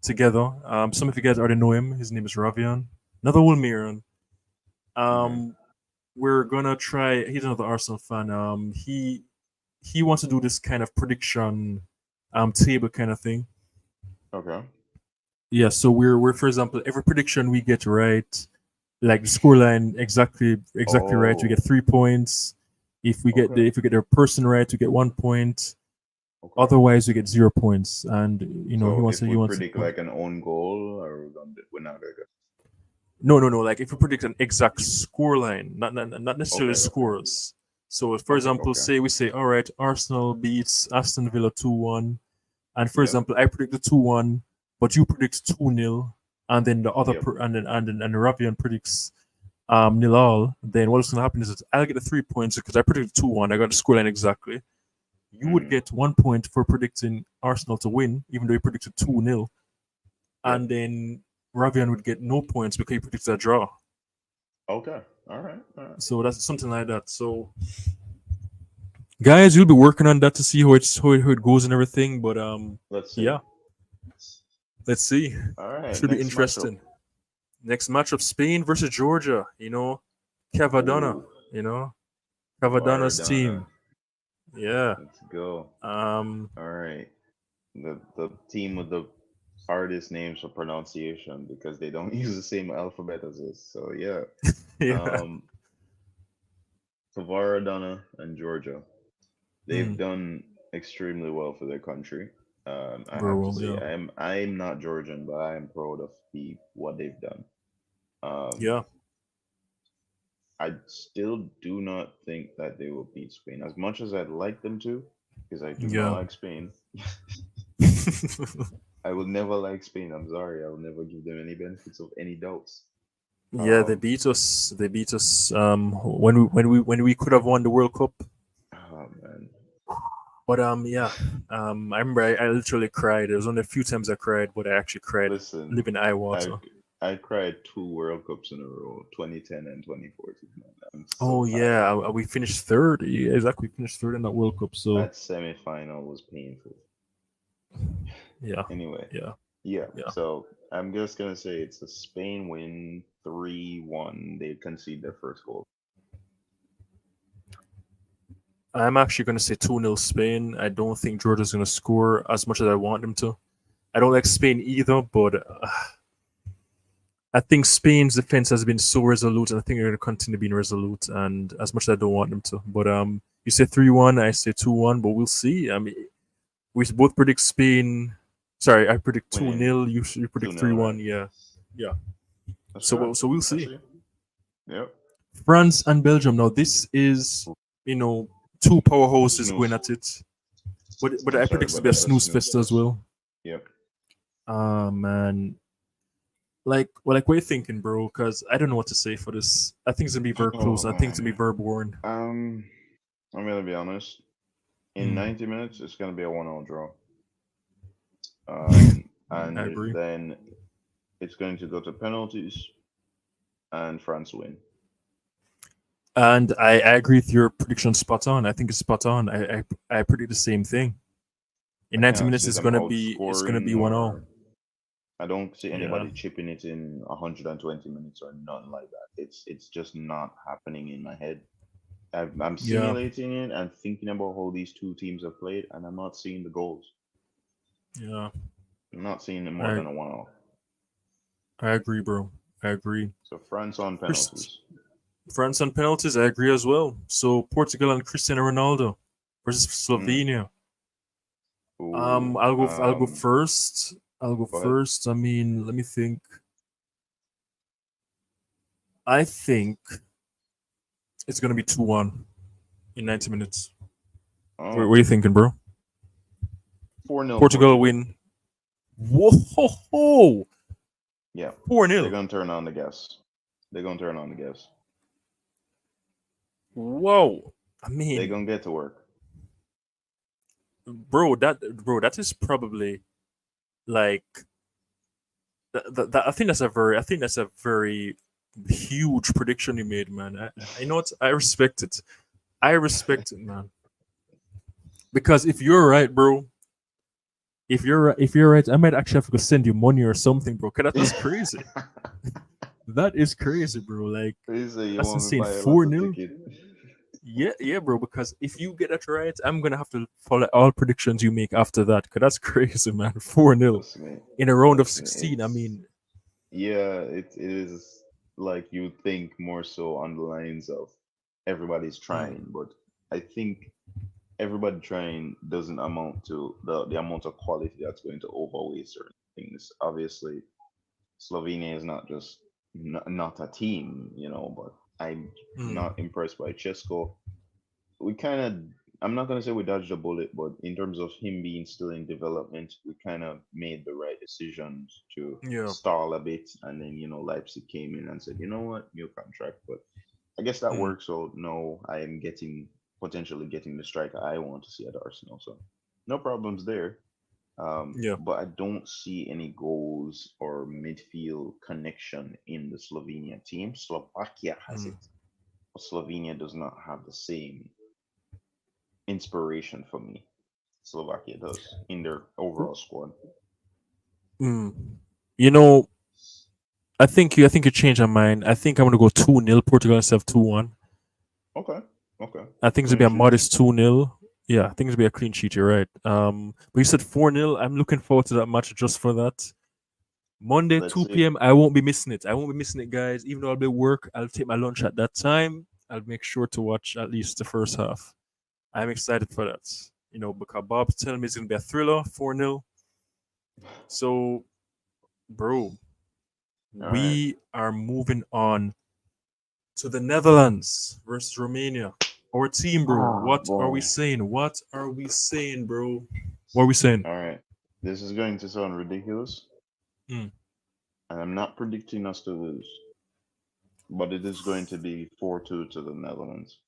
together. Some of you guys already know him. His name is Ravian. Another Wilmiran. Mhm. Um, we're gonna try. He's another Arsenal fan. He wants to do this kind of prediction, table kind of thing. Okay. Yeah. So we're for example, every prediction we get right, like the scoreline exactly right, we Oh, get 3 points. okay. If we get the person right, we get 1 point. Okay. Otherwise, we get 0 points. And he So wants if to we he wants predict to, like an own goal, or we're not gonna no. Like if we predict an exact scoreline, not necessarily Okay, okay. scores. So, for Okay, example, okay. say we say, all right, Arsenal beats Aston Villa 2-1, and for Yep. example, I predict the 2-1, but you predict 2-0, and then the other Yep. and Ravian predicts 0-0. Then what's gonna happen is that I'll get the 3 points because I predicted 2-1. I got the scoreline exactly. You would Mhm. get 1 point for predicting Arsenal to win, even though you predicted 2-0, Yep. and then Ravian would get no points because he predicted a draw. Okay. All right. All right. So that's something like that. So guys, you'll be working on that to see how it goes and everything. But Let's see. yeah, let's see. All right. Should be Next matchup. interesting. Next matchup: Spain versus Georgia. Cavadonna. Ooh, You know, Cavadonna's Maradona. team. Yeah. Let's go. Um. All right. The team with the hardest names for pronunciation because they don't use the same alphabet as us. So yeah. Yeah. Um, so Maradona and Georgia, they've Mm, done extremely well for their country. I very have to well. say, Yeah. I'm not Georgian, but I am proud of what they've done. Um, Yeah. I still do not think that they will beat Spain as much as I'd like them to, because I do not Yeah. like Spain. I will never like Spain. I'm sorry. I will never give them any benefits of any doubts. Yeah, they Um, beat us. They beat us. When we could have won the World Cup. oh man, But yeah. I remember I literally cried. There was only a few times I cried, but I actually cried, listen, living eye I water. I cried two World Cups in a row, 2010 and 2014. Man. I'm Oh so tired. yeah, we finished third. Yeah, exactly, we finished third in that World Cup. So That semi-final was painful. yeah, Anyway, yeah, yeah. yeah. So I'm just gonna say it's a Spain win, 3-1. They concede their first goal. I'm actually going to say 2-0 Spain. I don't think Georgia's going to score as much as I want them to. I don't like Spain either, but I think Spain's defense has been so resolute, and I think they're going to continue being resolute. And as much as I don't want them to, but you say 3-1, I say 2-1, but we'll see. I mean, we both predict Spain. Sorry, I predict two Winning nil. You predict 2-0, 3-1. right? Yeah, yeah. That's So fair. we'll I see. see. Yep. France and Belgium. Now this is two powerhouses going Snooze. at it, but I'm I sorry, predict it to but be a that's a snooze snooze fest as fest. well. Yep. Man, like what are you thinking, bro? Because I don't know what to say for this. I think it's gonna be very close. Oh I think it's gonna man. be very boring. Um, I'm gonna be honest. In Mm, 90 minutes, it's gonna be a 1-0 draw. I And agree. then it's going to go to penalties, and France win. And I agree with your prediction spot on. I think it's spot on. I predict the same thing. In I 90 cannot minutes see them it's gonna be outscoring, 1-0. or I don't see Yeah. anybody chipping it in 120 minutes or nothing like that. It's just not happening in my head. I'm Yeah, simulating it and thinking about how these two teams have played, and I'm not seeing the goals. yeah. I'm not seeing them more I than a 1-0. I agree, bro. I agree. So France on Chris, penalties. France on penalties, I agree as well. So Portugal and Cristiano Ronaldo versus Mm. Slovenia. Ooh. I'll go first. I'll go Go ahead. first. I mean, let me think. I think it's gonna be 2-1 in 90 minutes. What Oh, are you thinking, bro? 4-0 Portugal Portugal. win. Whoa, Yeah, 4 they're 0. gonna turn on the gas. They're gonna turn on the gas. Whoa. I They're mean, gonna get to work. that is probably like I think that's a very huge prediction you made, man. I know it. I respect it. I respect it, man. Because if you're right, bro, if you're right, I might actually have to go send you money or something, bro. 'Cause that's crazy. That is crazy, bro. Like They say you that's want me to insane. buy a 4 lotto 0. ticket. Yeah, bro. Because if you get that right, I'm gonna have to follow all predictions you make after that. Cause that's crazy, man. 4-0 Trust me. in a round of Trust me. 16. I mean, Yeah, it is like you think more so on the lines of everybody's mm, trying, but I think everybody trying doesn't amount to the amount of quality that's going to overweigh certain things. Obviously, Slovenia is not a team, but I'm mm, not impressed by Chesko. We kind of, I'm not going to say we dodged a bullet, but in terms of him being still in development, we kind of made the right decisions to yeah, stall a bit. And then, Leipzig came in and said, you know what, new contract. But I guess that mm, works. So no, I am potentially getting the striker I want to see at Arsenal. So no problems there. yeah. But I don't see any goals or midfield connection in the Slovenia team. Slovakia has Mm, it, but Slovenia does not have the same inspiration for me. Slovakia does in their overall squad. mm. You know, I think you changed my mind. I think I'm gonna go 2-0 Portugal instead of 2-1. Okay, okay. I think it's gonna be Clean a sheet. modest 2-0. Yeah, I think it's gonna be a clean sheet. You're right. But you said 4-0. I'm looking forward to that match just for that. Monday, Let's 2 see. p.m. I won't be missing it. I won't be missing it, guys. Even though I'll be at work, I'll take my lunch at that time. I'll make sure to watch at least the first half. I'm excited for that. Because Bob's telling me it's gonna be a thriller, 4-0. So, bro, All right. we are moving on to the Netherlands versus Romania. Our team, bro. Ah, What are we boy. saying? What are we saying, bro? What are we saying? All right. This is going to sound ridiculous, Mm. and I'm not predicting us to lose, but it is going to be 4-2 to the Netherlands.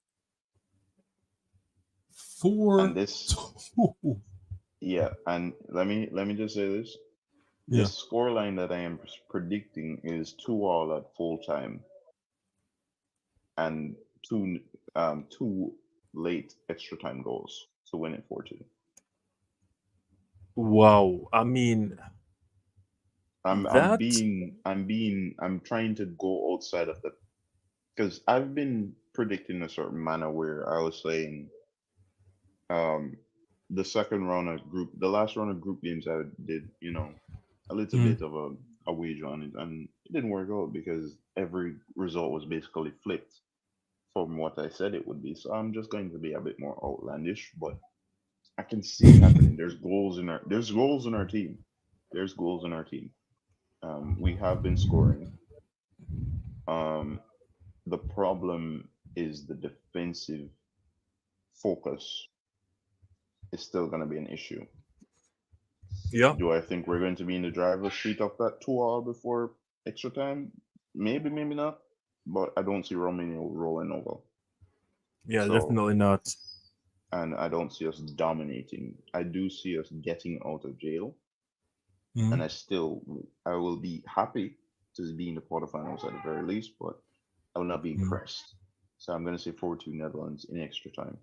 And Four, this, two. yeah, and let me just say this. Yeah. This scoreline that I am predicting is 2-2 at full time and two late extra time goals to win it 4-2. Wow. I mean, I'm that. being I'm trying to go outside of the, because I've been predicting a certain manner where I was saying um the last round of group games I did, a little Mm, bit of a wager on it, and it didn't work out because every result was basically flipped from what I said it would be. So I'm just going to be a bit more outlandish, but I can see it happening. There's goals in our team. There's goals in our team. We have been scoring. Um, the problem is the defensive focus is still going to be an issue. yeah. Do I think we're going to be in the driver's seat of that 2-all before extra time? Maybe, maybe not. But I don't see Romania rolling over. Yeah, So, definitely not. and I don't see us dominating. I do see us getting out of jail, and Mm, I will be happy to be in the quarterfinals at the very least, but I will not be mm. impressed. So I'm going to say 4-2 Netherlands in extra time.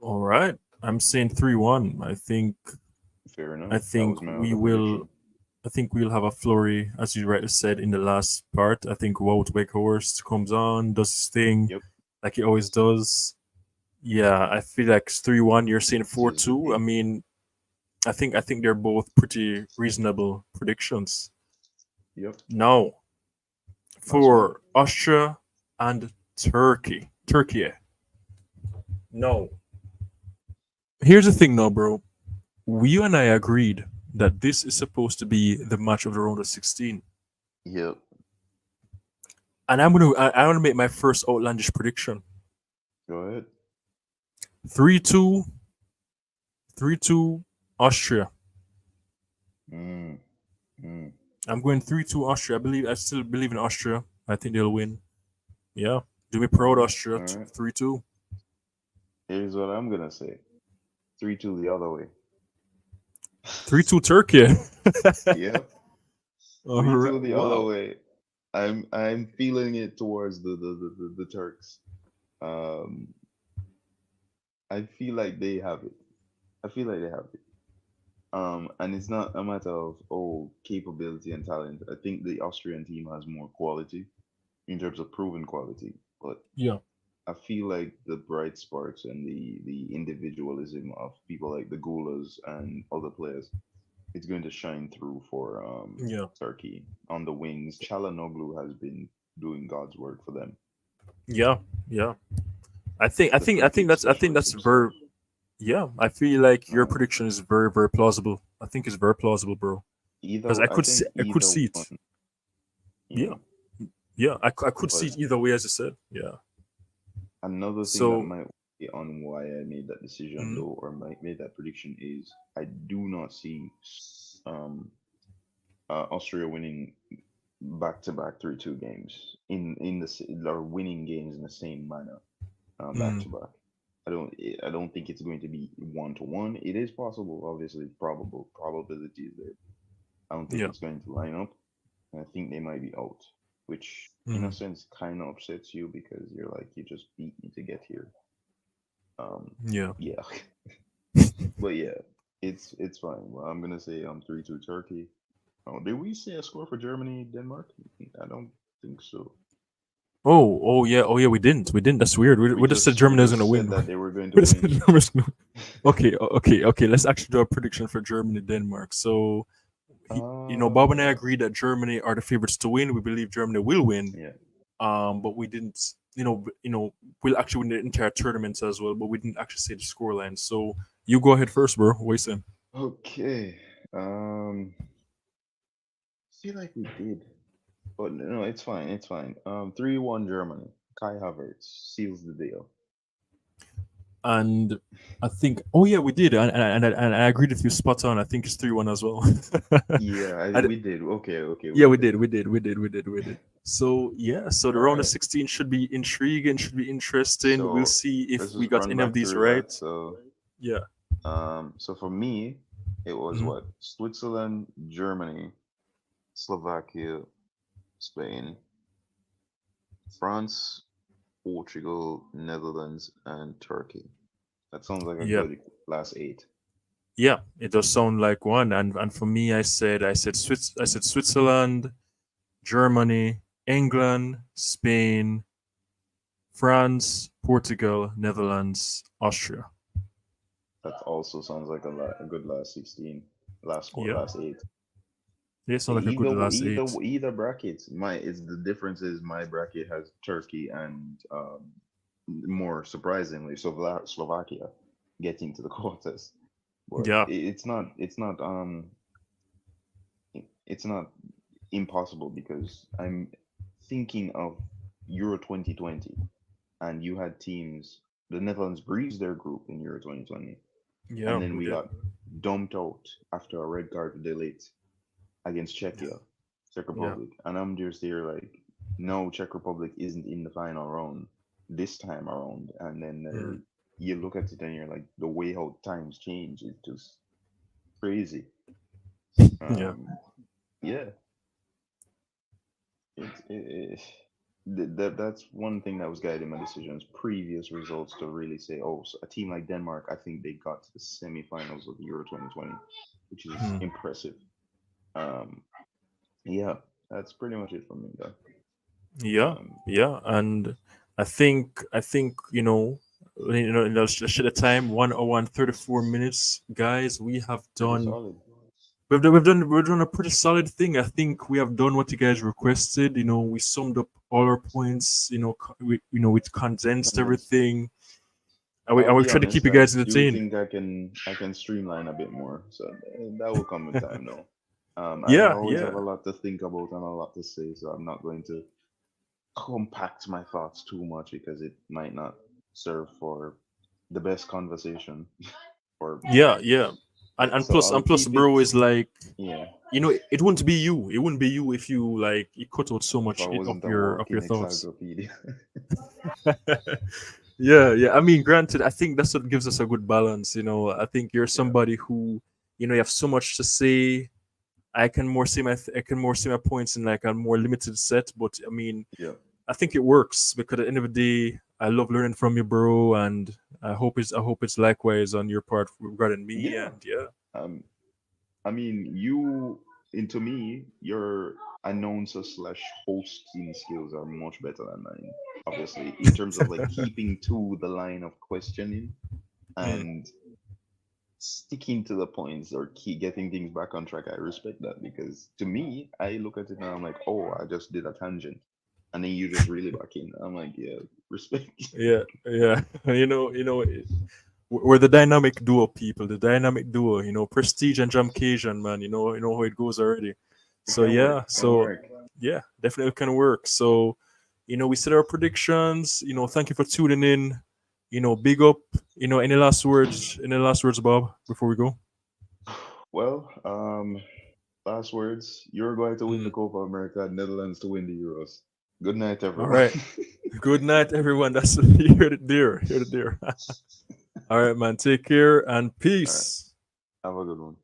All right. I'm saying 3-1. Fair I enough. That think was my we other will. prediction. I think we'll have a flurry, as you rightly said in the last part. I think Wout Weghorst comes on, does his thing. Yep. like it always does. Yeah, I feel like it's 3-1. You're saying It's just 4-2. I big. mean, I think they're both pretty reasonable predictions. Yep, Now, that's fine. for Austria and Turkey. Turkey. No. Here's the thing now, bro. You and I agreed that this is supposed to be the match of the round of 16. Yep, And I want to make my first outlandish prediction. go ahead. 3-2, 3-2 Austria. Mm, mm. I'm going 3-2 Austria. I still believe in Austria. I think they'll win. Yeah. Do me proud, Austria. All right. 3-2. Here's what I'm gonna say. 3-2 the other way. 3-2 Turkey. Yep. All Three right. two the other Wow. way. I'm feeling it towards the Turks. Um, I feel like they have it. I feel like they have it. And it's not a matter of capability and talent. I think the Austrian team has more quality in terms of proven quality, but Yeah. I feel like the bright sparks and the individualism of people like the Gulas and other players, it's going to shine through for Yeah. Turkey on the wings. Chalanoglu has been doing God's work for them, Yeah. Yeah. I think I the think I free think kick that's I think that's specialist. very yeah. I feel like your Uh, prediction is very very plausible. I think it's very plausible, bro. Because I think I could either see it. one, Yeah. yeah. Yeah. I could see But it either way, as I said. Yeah. another thing that So. might be on why I made that decision Mm, though, or might made that prediction is I do not see um Austria winning back-to-back 3-2 games or winning games in the same manner back mm, to back. I don't think it's going to be 1-1. It is possible, obviously, probability is there. I don't think yeah. it's going to line up. And I think they might be out, which in a Mm, sense kind of upsets you because you're like you just beat me to get here. yeah. Yeah, but yeah, it's fine. Well, I'm gonna say 3-2 Turkey. Oh, did we say a score for Germany, Denmark? I don't think so. Oh yeah. Oh yeah. We didn't. We didn't. That's weird. We just said We Germany was gonna just win. said that they were going to We just said win. Germany was gonna. Okay. Okay. Okay. Let's actually do a prediction for Germany Denmark. So, Bob and I Uh, agreed that Germany are the favorites to win. We believe Germany will win. yeah. But we didn't. We'll actually win the entire tournament as well. But we didn't actually say the scoreline. So you go ahead first, bro. What you saying? Okay. Feel like we did, but no, it's fine. It's fine. 3-1 Germany. Kai Havertz seals the deal. And I think, oh yeah, we did, and I agreed with you spot on. I think it's 3-1 as well. Yeah, I, we did. Okay, okay, yeah, we we did. did, we did. So yeah, so the All round of right. 16 should be intriguing, should be interesting. We'll So see if let's we just got run any of back these through right. that. So, Yeah. so for me, it was Mhm. what? Switzerland, Germany, Slovakia, Spain, France, Portugal, Netherlands, and Turkey. That sounds like a Yeah. good last eight. Yeah, it does sound like one. And for me, I said Switzerland, Germany, England, Spain, France, Portugal, Netherlands, Austria. That also sounds like a good last 16, last score, Yeah. last eight. They sound like a good last eight. Either brackets. My it's the difference is my bracket has Turkey and more surprisingly Slovakia getting to the quarters. But Yeah. it's not impossible because I'm thinking of Euro 2020 and you had teams the Netherlands breezed their group in Euro 2020 and Yeah, then we we did. got dumped out after a red card delete against Czech Yeah. Republic. And I'm just here like, no, Czech Republic isn't in the final round this time around. And then Mm. you look at it and you're like, the way how times change is just crazy. Yeah. Um, yeah, that's one thing that was guiding my decisions. Previous results to really say, oh, so a team like Denmark, I think they got to the semifinals of the Euro 2020, which is Mm. impressive. Um, yeah, that's pretty much it for me, though. Yeah. Um, Yeah. And I think in the shit of time, 1 hour and 34 minutes, guys. Pretty solid. We've done a pretty solid thing. I think we have done what you guys requested. We summed up all our points. We condensed Condensed. everything. I'll And we be try to keep honest, you I guys do entertained. think I can streamline a bit more. So that will come with time though. I Yeah, always have yeah, a lot to think about and a lot to say, so I'm not going to compact my thoughts too much because it might not serve for the best conversation. Or yeah. And so plus, I'll keep it. bro, is like, Yeah, it wouldn't be you. It wouldn't be you if you like you cut out so if I much of wasn't a your walking thoughts. encyclopedia. Yeah. I mean, granted, I think that's what gives us a good balance. I think you're Yeah, somebody who, you have so much to say. I can more see my points in like a more limited set. But I mean, yeah, I think it works because at the end of the day, I love learning from you, bro, and I hope it's likewise on your part regarding me. yeah. And yeah, Um, I mean, you into me, your announcer slash hosting skills are much better than mine. Obviously, in terms of like keeping to the line of questioning Mm. and sticking to the points or keep getting things back on track, I respect that because to me, I look at it and I'm like, oh, I just did a tangent, and then you just really back in. I'm like, yeah, respect. yeah. We're the dynamic duo, people. The dynamic duo. Prestige and Jamcasian, man. You know how it goes already. It So can work. yeah, Can so work. yeah, definitely can work. So we said our predictions. Thank you for tuning in. Big up. Any last words? Any last words, Bob, before we go? Well, last words. You're going to win the Mm. Copa America, Netherlands to win the Euros. Good night, All everyone. right. Good night, everyone. That's here to there. Here to there. All right, man. Take care and All right. peace. Have a good one.